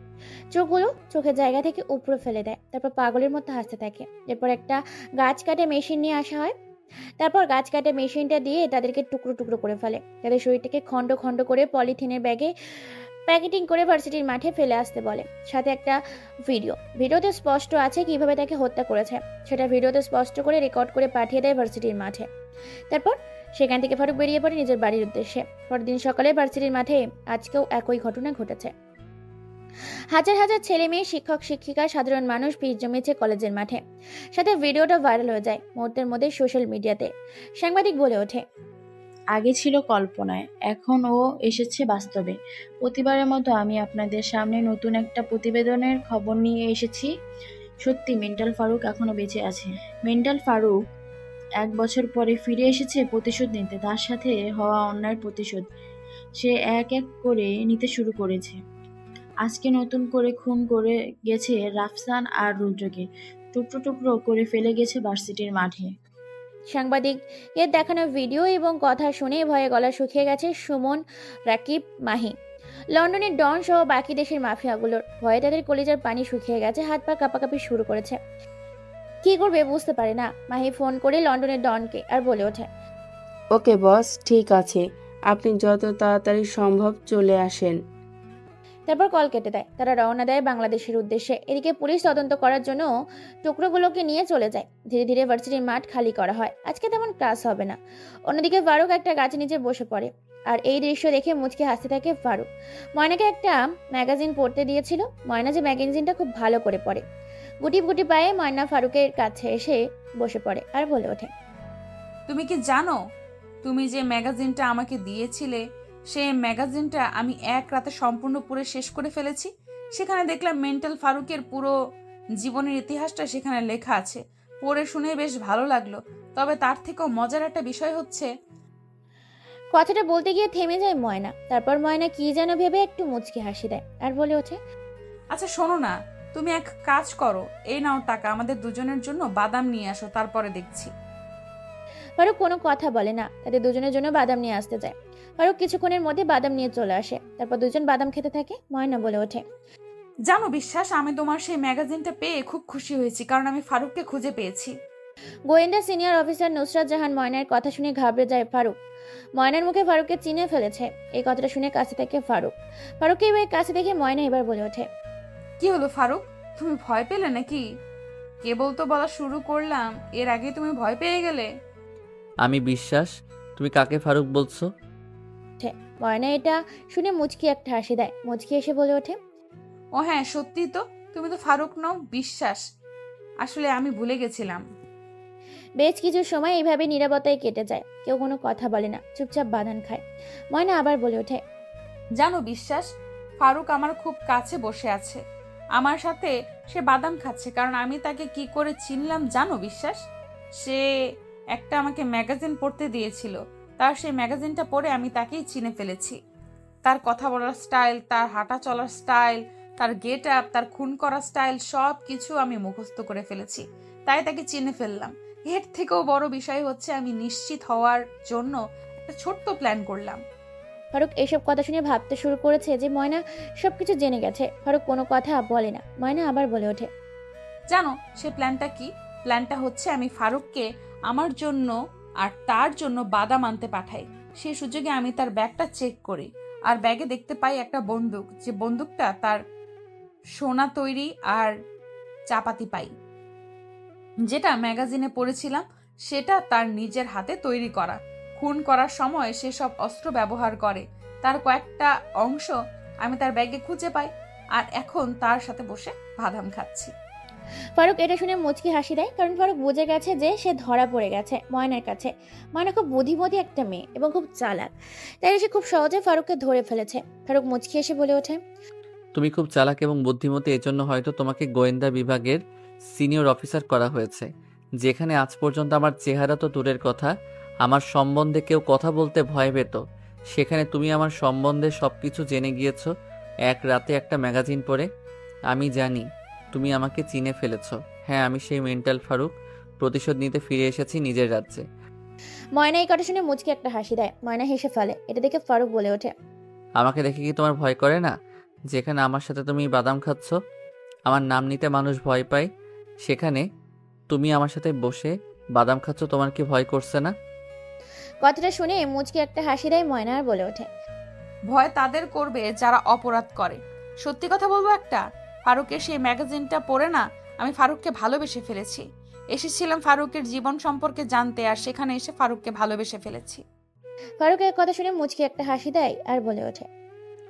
[SPEAKER 1] চোখগুলো চোখের জায়গা থেকে উপরে ফেলে দেয়, তারপর পাগলের মতো হাসতে থাকে। এরপর একটা গাছ কাটে মেশিন নিয়ে আসা হয়। তারপর গাছ কাটে মেশিনটা দিয়ে তাদেরকে টুকরো টুকরো করে ফেলে। তাদের শরীরটাকে খণ্ড খণ্ড করে পলিথিনের ব্যাগে প্যাকেটিং করে ভার্সিটির মাঠে ফেলে আসতে বলে। সাথে একটা ভিডিওতে স্পষ্ট আছে কিভাবে তাকে হত্যা করেছে। সেটা ভিডিওতে স্পষ্ট করে রেকর্ড করে পাঠিয়ে দেয় ভার্সিটির মাঠে। তারপর সেখান থেকে ফারুক বেরিয়ে পড়ে নিজের বাড়ির উদ্দেশ্যে। পরের দিন সকালে ভার্সিটির মাঠে আজকেও একই ঘটনা ঘটেছে। হাজার হাজার ছেলে মেয়ে, শিক্ষক শিক্ষিকা, সাধারণ মানুষ ভিড় জমেছে কলেজের মাঠে। সাথে ভিডিওটা ভাইরাল হয়ে যায় মুহূর্তের মধ্যে সোশ্যাল মিডিয়াতে। সাংবাদিক বলে ওঠে,
[SPEAKER 10] আগে ছিল কল্পনায়, এখন ও এসেছে বাস্তবে। প্রতিবারের মতো আমি আপনাদের সামনে নতুন একটা প্রতিবেদনের খবর নিয়ে এসেছি। সত্যি মেন্টাল ফারুক এখনো বেঁচে আছে। মেন্টাল ফারুক 1 বছর পরে ফিরে এসেছে প্রতিশোধ নিতে। তার সাথে হওয়া অন্যায়ের প্রতিশোধ সে এক এক করে নিতে শুরু করেছে। আজকে নতুন করে খুন করে গেছে রাফসান আর রুদ্রকে, টুকরো টুকরো করে ফেলে গেছে ভার্সিটির মাঠে।
[SPEAKER 1] সাংবাদিকের দেখানো ভিডিও এবং কথা শুনে ভয়ে গলা শুকিয়ে গেছে সুমন, রাকিব, মাহি, লন্ডনের ডন সহ বাকি দেশের মাফিয়াগুলোর। ভয়ে তাদের কলিজার পানি শুকিয়ে গেছে, হাত পা কাঁপাকাঁপি শুরু করেছে। কি করবে বুঝতে পারে না। মাহি ফোন করে লন্ডনের ডনকে আর বলে ওঠে,
[SPEAKER 13] ওকে বস, ঠিক আছে, আপনি যত তাড়াতাড়ি সম্ভব চলে আসেন।
[SPEAKER 1] তারপর কল কেটে দেয়। তারা রওনা দেয় বাংলাদেশের উদ্দেশ্যে। এদিকে পুলিশ তদন্ত করার জন্য টুকরোগুলোকে নিয়ে চলে যায়। ধীরে ধীরে ভার্সিটির মাঠ খালি করা হয়। আজকে তেমন ক্লাস হবে না। অন্যদিকে ফারুক একটা গাছের নিচে বসে পড়ে, আর এই দৃশ্য দেখে মুচকি হাসতে থাকে ফারুক। ময়নাকে একটা ম্যাগাজিন পড়তে দিয়েছিল। ময়না যে ম্যাগাজিনটা খুব ভালো করে পড়ে। গুটি গুটি পায়ে ময়না ফারুকের কাছে এসে বসে পড়ে আর বলে ওঠে,
[SPEAKER 6] তুমি কি জানো, তুমি যে ম্যাগাজিনটা আমাকে দিয়েছিলে সেই ম্যাগাজিনটা আমি এক রাতে সম্পূর্ণ পড়ে শেষ করে ফেলেছি। সেখানে দেখলাম মেন্টাল ফারুকের পুরো জীবনের ইতিহাসটা সেখানে লেখা আছে। পড়ে শুনে বেশ ভালো লাগলো। তবে তার থেকেও মজার একটা বিষয় হচ্ছে।
[SPEAKER 1] কথাটা বলতে গিয়ে থেমে যায় ময়না। তারপর ময়না কি যেন ভেবে একটু মুচকি হাসি দেয় আর বলে ওঠে,
[SPEAKER 6] আচ্ছা শোনো না, তুমি এক কাজ করো, এই নাও টাকা, আমাদের দুজনের জন্য বাদাম নিয়ে আসো, তারপরে দেখছি।
[SPEAKER 1] ফারুক কোনো কথা বলে না। তাদের দুজনের জন্য বাদাম নিয়ে আসতে যায়। ফারুক কিছুক্ষণের মধ্যে বাদাম নিয়ে চলে আসে। তারপর দুজন বাদাম খেতে থাকে। ময়না বলে ওঠে,
[SPEAKER 6] জানো বিশ্বাস, আমি তোমার সেই ম্যাগাজিনটা পেয়ে খুব খুশি হয়েছি, কারণ আমি ফারুককে খুঁজে পেয়েছি।
[SPEAKER 1] গোয়েন্দা সিনিয়র অফিসার নুসরাত জাহান ময়নার কথা শুনে ঘাবড়ে যায় ফারুক। ময়নার মুখে ফারুককে চিনে ফেলেছে। এই কথাটা শুনে কাছে থাকে ফারুক। ফারুককে এবার কাছে দেখে ময়না এবার বলে ওঠে,
[SPEAKER 6] কি হলো ফারুক, তুমি ভয় পেলে নাকি? কেবল তো বলা শুরু করলাম, এর আগে তুমি ভয় পেয়ে গেলে।
[SPEAKER 2] আমি বিশ্বাস। তুমি কাকে ফারুক বলছো?
[SPEAKER 1] ময়না এটা শুনে মুচকি একটা হাসি দেয়। মুচকি এসে বলে ওঠে,
[SPEAKER 6] ও হ্যাঁ সত্যি তো, তুমি তো ফারুক নও, বিশ্বাস। আসলে আমি ভুলে গেছিলাম।
[SPEAKER 1] বেশ কিছু সময় এইভাবে নীরবতায় কেটে যায়। কেউ কোনো কথা বলে না, চুপচাপ বাদাম খায়। ময়না আবার বলে ওঠে,
[SPEAKER 6] জানো বিশ্বাস, ফারুক আমার খুব কাছে বসে আছে, আমার সাথে সে বাদাম খাচ্ছে, কারণ আমি তাকে কি করে চিনলাম জানো বিশ্বাস? সে একটা আমাকে ম্যাগাজিন পড়তে দিয়েছিল, তার সেই ম্যাগাজিনটা পড়ে আমি তাকেই চিনে ফেলেছি। তার কথা বলার স্টাইল, তার হাঁটা চলার স্টাইল, তার গেট আপ, তার খুন করা স্টাইল, সব কিছু আমি মুখস্থ করে ফেলেছি, তাই তাকে চিনে ফেললাম। এর থেকেও বড় বিষয় হচ্ছে আমি নিশ্চিত হওয়ার জন্য একটা ছোট্ট প্ল্যান করলাম।
[SPEAKER 1] ফারুক এসব কথা শুনে ভাবতে শুরু করেছে যে ময়না সবকিছু জেনে গেছে। ফারুক কোনো কথা বলে না। ময়না আবার বলে ওঠে,
[SPEAKER 6] জানো সে প্ল্যানটা কি? প্ল্যানটা হচ্ছে আমি ফারুককে আমার জন্য আর তার জন্য বাদাম আনতে পাঠাই। সেই সুযোগে আমি তার ব্যাগটা চেক করি, আর ব্যাগে দেখতে পাই একটা বন্দুক, যে বন্দুকটা তার সোনা তৈরি, আর চাপাতি পাই যেটা ম্যাগাজিনে পড়েছিলাম সেটা তার নিজের হাতে তৈরি করা। খুন করার সময় সে সব অস্ত্র ব্যবহার করে, তার কয়েকটা অংশ আমি তার ব্যাগে খুঁজে পাই, আর এখন তার সাথে বসে বাদাম খাচ্ছি।
[SPEAKER 1] ফারুক এটা শুনে মুচকি হাসি দেয়, কারণ ফারুক বুঝে গেছে যে সে ধরা পড়ে গেছে ময়নার কাছে। ময়না খুব বুদ্ধিমতী একটা মেয়ে এবং খুব চালাক, তাই সে খুব সহজে ফারুককে ধরে ফেলেছে। ফারুক মুচকি এসে বলে ওঠে,
[SPEAKER 2] তুমি খুব চালাক এবং বুদ্ধিমতী, এজন্য হয়তো তোমাকে গোয়েন্দা বিভাগের সিনিয়র অফিসার করা হয়েছে। যেখানে আজ পর্যন্ত আমার চেহারা তো দূরের কথা, আমার সম্বন্ধে কেউ কথা বলতে ভয় পেত, সেখানে তুমি আমার সম্বন্ধে সব কিছু জেনে গিয়েছো এক রাতে একটা ম্যাগাজিন পড়ে। আমি জানি তুমি আমাকে চিনে ফেলেছো। হ্যাঁ, আমি সেই মেন্টাল ফারুক, প্রতিশোধ নিতে ফিরে এসেছি নিজের রাজ্যে।
[SPEAKER 1] ময়না এই কথা শুনে মুচকি একটা হাসি দেয়। ময়না হেসে ফেলে। এটা দেখে ফারুক বলে ওঠে,
[SPEAKER 2] আমাকে দেখে কি তোমার ভয় করে না? যেখানে আমার সাথে তুমি বাদাম খাচ্ছ, আমার নাম নিতে মানুষ ভয় পায়, সেখানে তুমি আমার সাথে বসে বাদাম খাচ্ছ, তোমার কি ভয় করছে না?
[SPEAKER 1] কথাটা শুনে মুচকি একটা হাসি দেয় ময়না আর বলে ওঠে,
[SPEAKER 6] ভয় তাদের করবে যারা অপরাধ করে। সত্যি কথা বলবো, একটা ফারুকের সেই ম্যাগাজিনটা পড়ে না আমি ফারুককে ভালোবেসে ফেলেছি। এসেছিলাম ফারুকের জীবন সম্পর্কে জানতে, আর সেখানে এসে ফারুককে ভালোবেসে ফেলেছি।
[SPEAKER 1] ফারুকের কথা শুনে মুচকি একটা হাসি দেয় আর বলে ওঠে,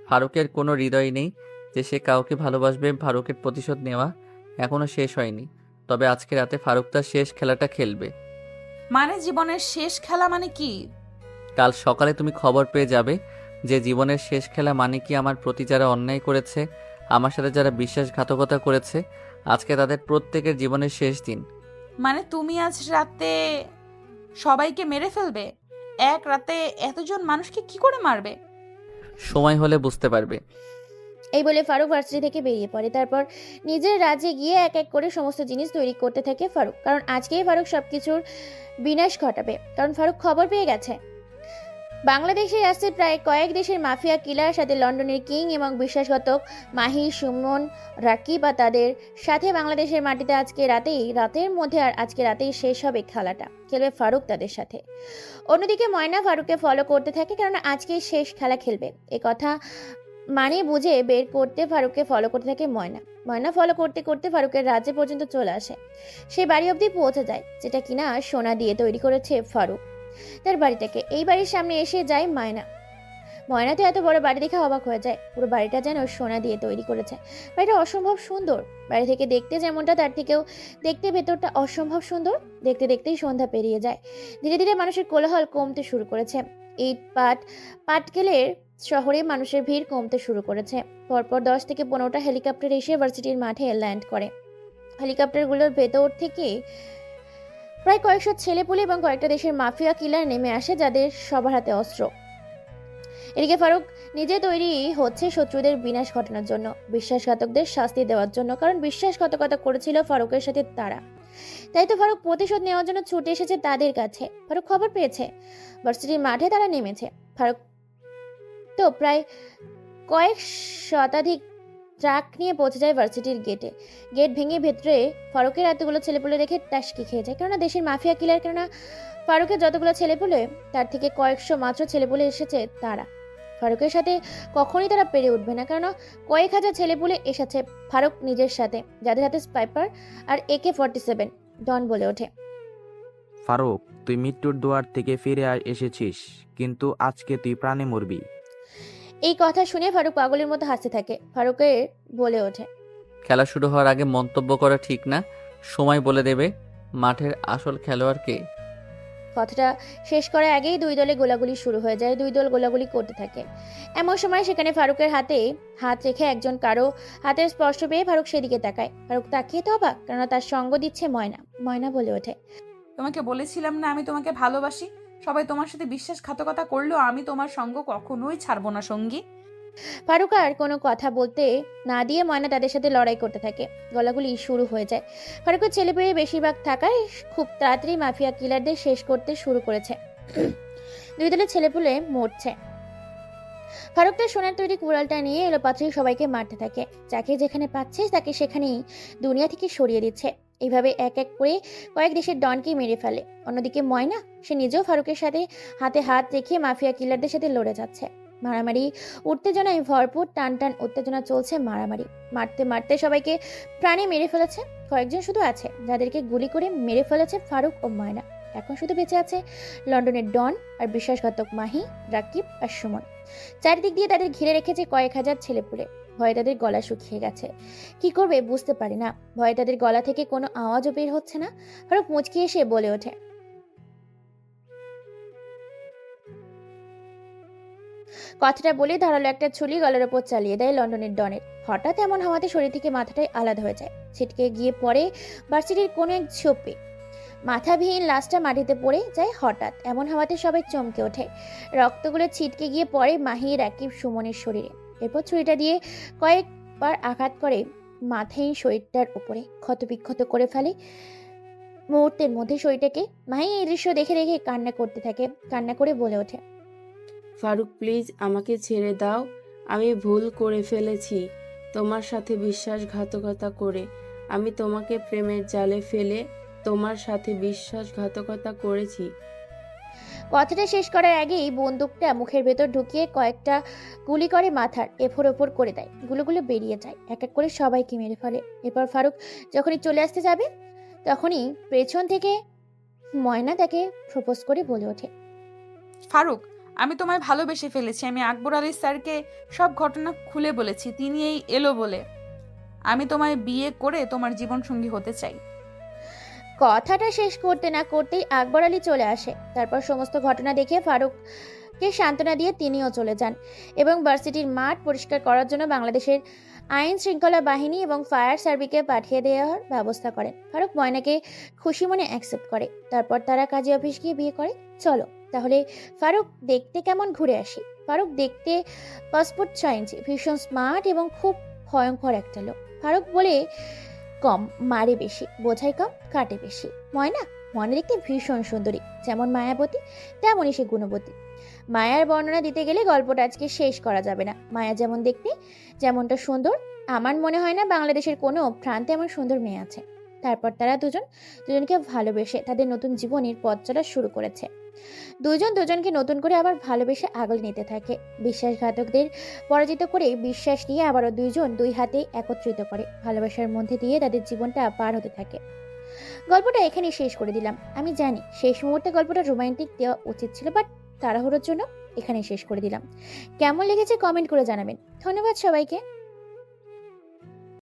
[SPEAKER 2] ফারুকের কোনো হৃদয় নেই যে সে কাউকে ভালোবাসবে। ফারুকের প্রতিশোধ নেওয়া এখনো শেষ হয়নি, তবে আজকে রাতে ফারুক তার শেষ খেলাটা খেলবে।
[SPEAKER 6] মানে জীবনের শেষ খেলা মানে কি?
[SPEAKER 2] কাল সকালে তুমি খবর পেয়ে যাবে যে জীবনের শেষ খেলা মানে কি। আমার প্রতি যারা অন্যায় করেছে, আমার সাথে যারা বিশ্বাসঘাতকতা করেছে, আজকে তাদের প্রত্যেকের জীবনের শেষ দিন।
[SPEAKER 6] মানে তুমি আজ রাতে সবাইকে মেরে ফেলবে? এক রাতে এতজন মানুষকে কি করে মারবে?
[SPEAKER 2] সময় হলে বুঝতে পারবে।
[SPEAKER 1] এই বলে ফারুক ভার্সিটি থেকে বেরিয়ে পড়ে। তারপর নিজের রাজ্যে গিয়ে এক এক করে সমস্ত জিনিস তৈরি করতে থাকে ফারুক, কারণ আজকেই ফারুক সবকিছুর বিনাশ ঘটাবে। কারণ ফারুক খবর পেয়ে গেছে বাংলাদেশে আসছে প্রায় কয়েক দেশের মাফিয়া কিলার সাথে লন্ডনের কিং এবং বিশ্বাসঘাতক মাহি, সুমন, রাকিব বা তাদের সাথে বাংলাদেশের মাটিতে রাতের মধ্যে আর আজকে রাতেই শেষ হবে খেলাটা। খেলবে ফারুক তাদের সাথে। অন্যদিকে ময়না ফারুককে ফলো করতে থাকে, কারণ আজকেই শেষ খেলা খেলবে। এ কথা মানে বুঝে বের করতে ফারুককে ফলো করতে থাকে ময়না। ময়না ফলো করতে করতে ফারুকের রাজ্যে পর্যন্ত চলে আসে। সেই বাড়ি অবধি পৌঁছে যায়, যেটা কিনা সোনা দিয়ে তৈরি করেছে ফারুক তার বাড়িটাকে। এই বাড়ির সামনে এসে যায় ময়না। ময়না তো এত বড় বাড়ি দেখে অবাক হয়ে যায়। পুরো বাড়িটা যেন সোনা দিয়ে তৈরি করেছে। বাড়িটা অসম্ভব সুন্দর। বাড়ি থেকে দেখতে যেমনটা, তার থেকেও দেখতে ভেতরটা অসম্ভব সুন্দর। দেখতে দেখতেই সন্ধ্যা পেরিয়ে যায়। ধীরে ধীরে মানুষের কোলাহল কমতে শুরু করেছে। ইট পাটকেলের শহরে মানুষের ভিড় কমতে শুরু করেছে। পরপর 10 থেকে 15টা হেলিকপ্টার এসে ভার্সিটির মাঠে ল্যান্ড করে। হেলিকপ্টারগুলোর ভেতর থেকে প্রায় কয়েকশো ছেলেপুলে এবং কয়েকটা দেশের মাফিয়া কিলার নেমে আসে, যাদের সবার হাতে অস্ত্র। এদিকে ফারুক নিজে তৈরি হচ্ছে শত্রুদের বিনাশ ঘটানোর জন্য, বিশ্বাসঘাতকদের শাস্তি দেওয়ার জন্য। কারণ বিশ্বাসঘাতকতা করেছিল ফারুকের সাথে তারা, তাই তো ফারুক প্রতিশোধ নেওয়ার জন্য ছুটে এসেছে তাদের কাছে। ফারুক খবর পেয়েছে ভার্সিটির মাঠে তারা নেমেছে। ফারুক তো প্রায় কয়েক শতাধিক ট্রাক নিয়ে পৌঁছে যায় ভার্সিটির গেটে। গেট ভেঙে ভেতরে ফারুকের এতগুলো ছেলেপুলে দেখে টাসকি খেয়ে যায়। কেননা দেশের মাফিয়া কিলার, কেননা ফারুকের যতগুলো ছেলেপুলে তার থেকে কয়েকশো মাত্র ছেলেপুলে এসেছে তারা। ফারুকের সাথে কখনই তারা পেরে উঠবে না, কেননা কয়েক হাজার ছেলেপুলে এসেছে ফারুক নিজের সাথে, যাদের হাতে স্পাইপার আর AK-47। ডন বলে ওঠে,
[SPEAKER 14] ফারুক, তুই মৃত্যুর দুয়ার থেকে ফিরে এসেছিস, কিন্তু আজকে তুই প্রাণে মরবি।
[SPEAKER 1] এই কথা শুনে ফারুক পাগলের মতো হাসতে থাকে। ফারুকের বলে ওঠে,
[SPEAKER 2] খেলা শুরু হওয়ার আগে মন্তব্য করা ঠিক না। সময় বলে দেবে মাঠের আসল খেলোয়াড় কে।
[SPEAKER 1] কথাটা শেষ করার আগেই দুই দলে গোলাগুলি শুরু হয়ে যায়। দুই দল গোলাগুলি করতে থাকে। এমন সময় সেখানে ফারুকের হাতে হাত রেখে একজন কারো হাতের স্পর্শ পেয়ে ফারুক সেদিকে তাকায়। ফারুক তাকিয়ে তো অবাক, কেননা তার সঙ্গ দিচ্ছে ময়না। ময়না বলে ওঠে,
[SPEAKER 6] তোমাকে বলেছিলাম না আমি তোমাকে ভালোবাসি। সবাই তোমার সাথে বিশ্বাসঘাতকতা করলেও আমি তোমার সঙ্গ কখনোই ছাড়বো না সঙ্গী।
[SPEAKER 1] ফারুক আর কোনো কথা বলতে না দিয়ে ময়না তাদের সাথে লড়াই করতে থাকে। গলাগুলি শুরু হয়ে যায়। ফারুকের ছেলেপেয়ে বেশিরভাগ থাকায় খুব তাড়াতাড়ি মাফিয়া কিলারদের শেষ করতে শুরু করেছে। দুই দলের ছেলেপুলে মরছে। ফারুক তার সোনার তৈরি কুড়ালটা নিয়ে এলোপাত্রি সবাইকে মারতে থাকে। যাকে যেখানে পাচ্ছে তাকে সেখানেই দুনিয়া থেকে সরিয়ে দিচ্ছে। এইভাবে এক এক করে কয়েক দেশের ডনকে মেরে ফেলে। অন্যদিকে ময়না, সে নিজেও ফারুকের সাথে হাতে হাত রেখে মাফিয়া কিলারদের সাথে লড়ে যাচ্ছে। মারামারি, উত্তেজনায় ভরপুর, টান টান উত্তেজনা চলছে। মারামারি মারতে মারতে সবাইকে প্রাণে মেরে ফেলেছে। কয়েকজন শুধু আছে যাদেরকে গুলি করে মেরে ফেলেছে ফারুক ও ময়না। এখন শুধু বেঁচে আছে লন্ডনের ডন আর বিশ্বাসঘাতক মাহি, রাকিব আর সুমন। চারিদিক দিয়ে তাদের ঘিরে রেখেছে কয়েক হাজার ছেলেপুলে। ভয়ে তাদের গলা শুকিয়ে গেছে। কি করবে বুঝতে পারে না। ভয়ে তাদের গলা থেকে কোনো আওয়াজও বের হচ্ছে না। ফারুক মুচকি এসে বলে ওঠে, কথাটা বলে ধারালো একটা ছুরি গলার ওপর চালিয়ে দেয় লন্ডনের ডনের। হঠাৎ এমন হওয়াতে শরীর থেকে মাথাটাই আলাদা হয়ে যায়। ছিটকে গিয়ে পড়ে ভার্সিটির কোনো এক ঝোপে। মাথাবিহীন লাশটা মাটিতে পড়ে যায়। হঠাৎ এমন হওয়াতে সবাই চমকে ওঠে। রক্তগুলো ছিটকে গিয়ে পড়ে মাহি, রাকিব, সুমনের শরীরে। এরপর ছুরিটা দিয়ে কয়েকবার আঘাত করে মাথাহীন শরীরটার উপরে ক্ষতবিক্ষত করে ফেলে। মুহূর্তের মধ্যে শরীরটাকে। মাহি এই দৃশ্য দেখে দেখে কান্না করতে থাকে। কান্না করে বলে ওঠে,
[SPEAKER 13] ফারুক প্লিজ আমাকে ছেড়ে দাও, আমি ভুল করে ফেলেছি তোমার সাথে বিশ্বাসঘাতকতা করে। আমি তোমাকে প্রেমের জালে ফেলে তোমার সাথে বিশ্বাসঘাতকতা করেছি।
[SPEAKER 1] কথাটা শেষ করার আগেই বন্দুকটা মুখের ভেতর ঢুকিয়ে কয়েকটা গুলি করে মাথার এফোর ওপর করে দেয়। গুলোগুলো বেরিয়ে যায়। এক এক করে সবাইকে মেরে ফেলে। এরপর ফারুক যখনই চলে আসতে যাবে তখনই পেছন থেকে ময়না তাকে প্রপোজ করে বলে ওঠে,
[SPEAKER 6] ফারুক, আমি তোমায় ভালোবেসে ফেলেছি। আমি আকবর আলী স্যারকে সব ঘটনা খুলে বলেছি। তিনি এই এলো বলে আমি তোমায় বিয়ে করে তোমার জীবনসঙ্গী হতে চাই।
[SPEAKER 1] কথাটা শেষ করতে না করতেই আকবর আলী চলে আসে। তারপর সমস্ত ঘটনা দেখে ফারুককে সান্ত্বনা দিয়ে তিনিও চলে যান এবং ভার্সিটির মাঠ পরিষ্কার করার জন্য বাংলাদেশের আইন শৃঙ্খলা বাহিনী এবং ফায়ার সার্ভিসকে পাঠিয়ে দেওয়ার ব্যবস্থা করেন। ফারুক ময়নাকে খুশি মনে অ্যাকসেপ্ট করে। তারপর তারা কাজী অফিস গিয়ে বিয়ে করে। চলো তাহলে ফারুক দেখতে কেমন ঘুরে আসি। ফারুক দেখতে পাসপোর্ট 6 ইঞ্চি, ভীষণ স্মার্ট এবং খুব ভয়ঙ্কর একটা লোক। ফারুক বলে কম, মারে বেশি, বোঝাই কম, কাটে বেশি। ময়না দেখতে ভীষণ সুন্দরী, যেমন মায়াবতী তেমনই সে গুণবতী। মায়ার বর্ণনা দিতে গেলে গল্পটা আজকে শেষ করা যাবে না। মায়া যেমন দেখতে, যেমনটা সুন্দর, আমার মনে হয় না বাংলাদেশের কোনো প্রান্তে এমন সুন্দর মেয়ে আছে। তারপর তারা দুজনকে ভালোবেসে তাদের নতুন জীবনের পথ চলা শুরু করেছে। দুজন দুজনকে নতুন করে আবার ভালোবেসে আগলে নিতে থাকে। বিশ্বাসঘাতকদের পরাজিত করে বিশ্বাস নিয়ে আবারও দুইজন দুই হাতে একত্রিত করে ভালোবাসার মধ্যে দিয়ে তাদের জীবনটা পার হতে থাকে। গল্পটা এখানে শেষ করে দিলাম। আমি জানি শেষ মুহূর্তে গল্পটা রোমান্টিক দেওয়া উচিত ছিল, বাট তাড়াহুড়োর জন্য এখানে শেষ করে দিলাম। কেমন লেগেছে কমেন্ট করে জানাবেন। ধন্যবাদ সবাইকে।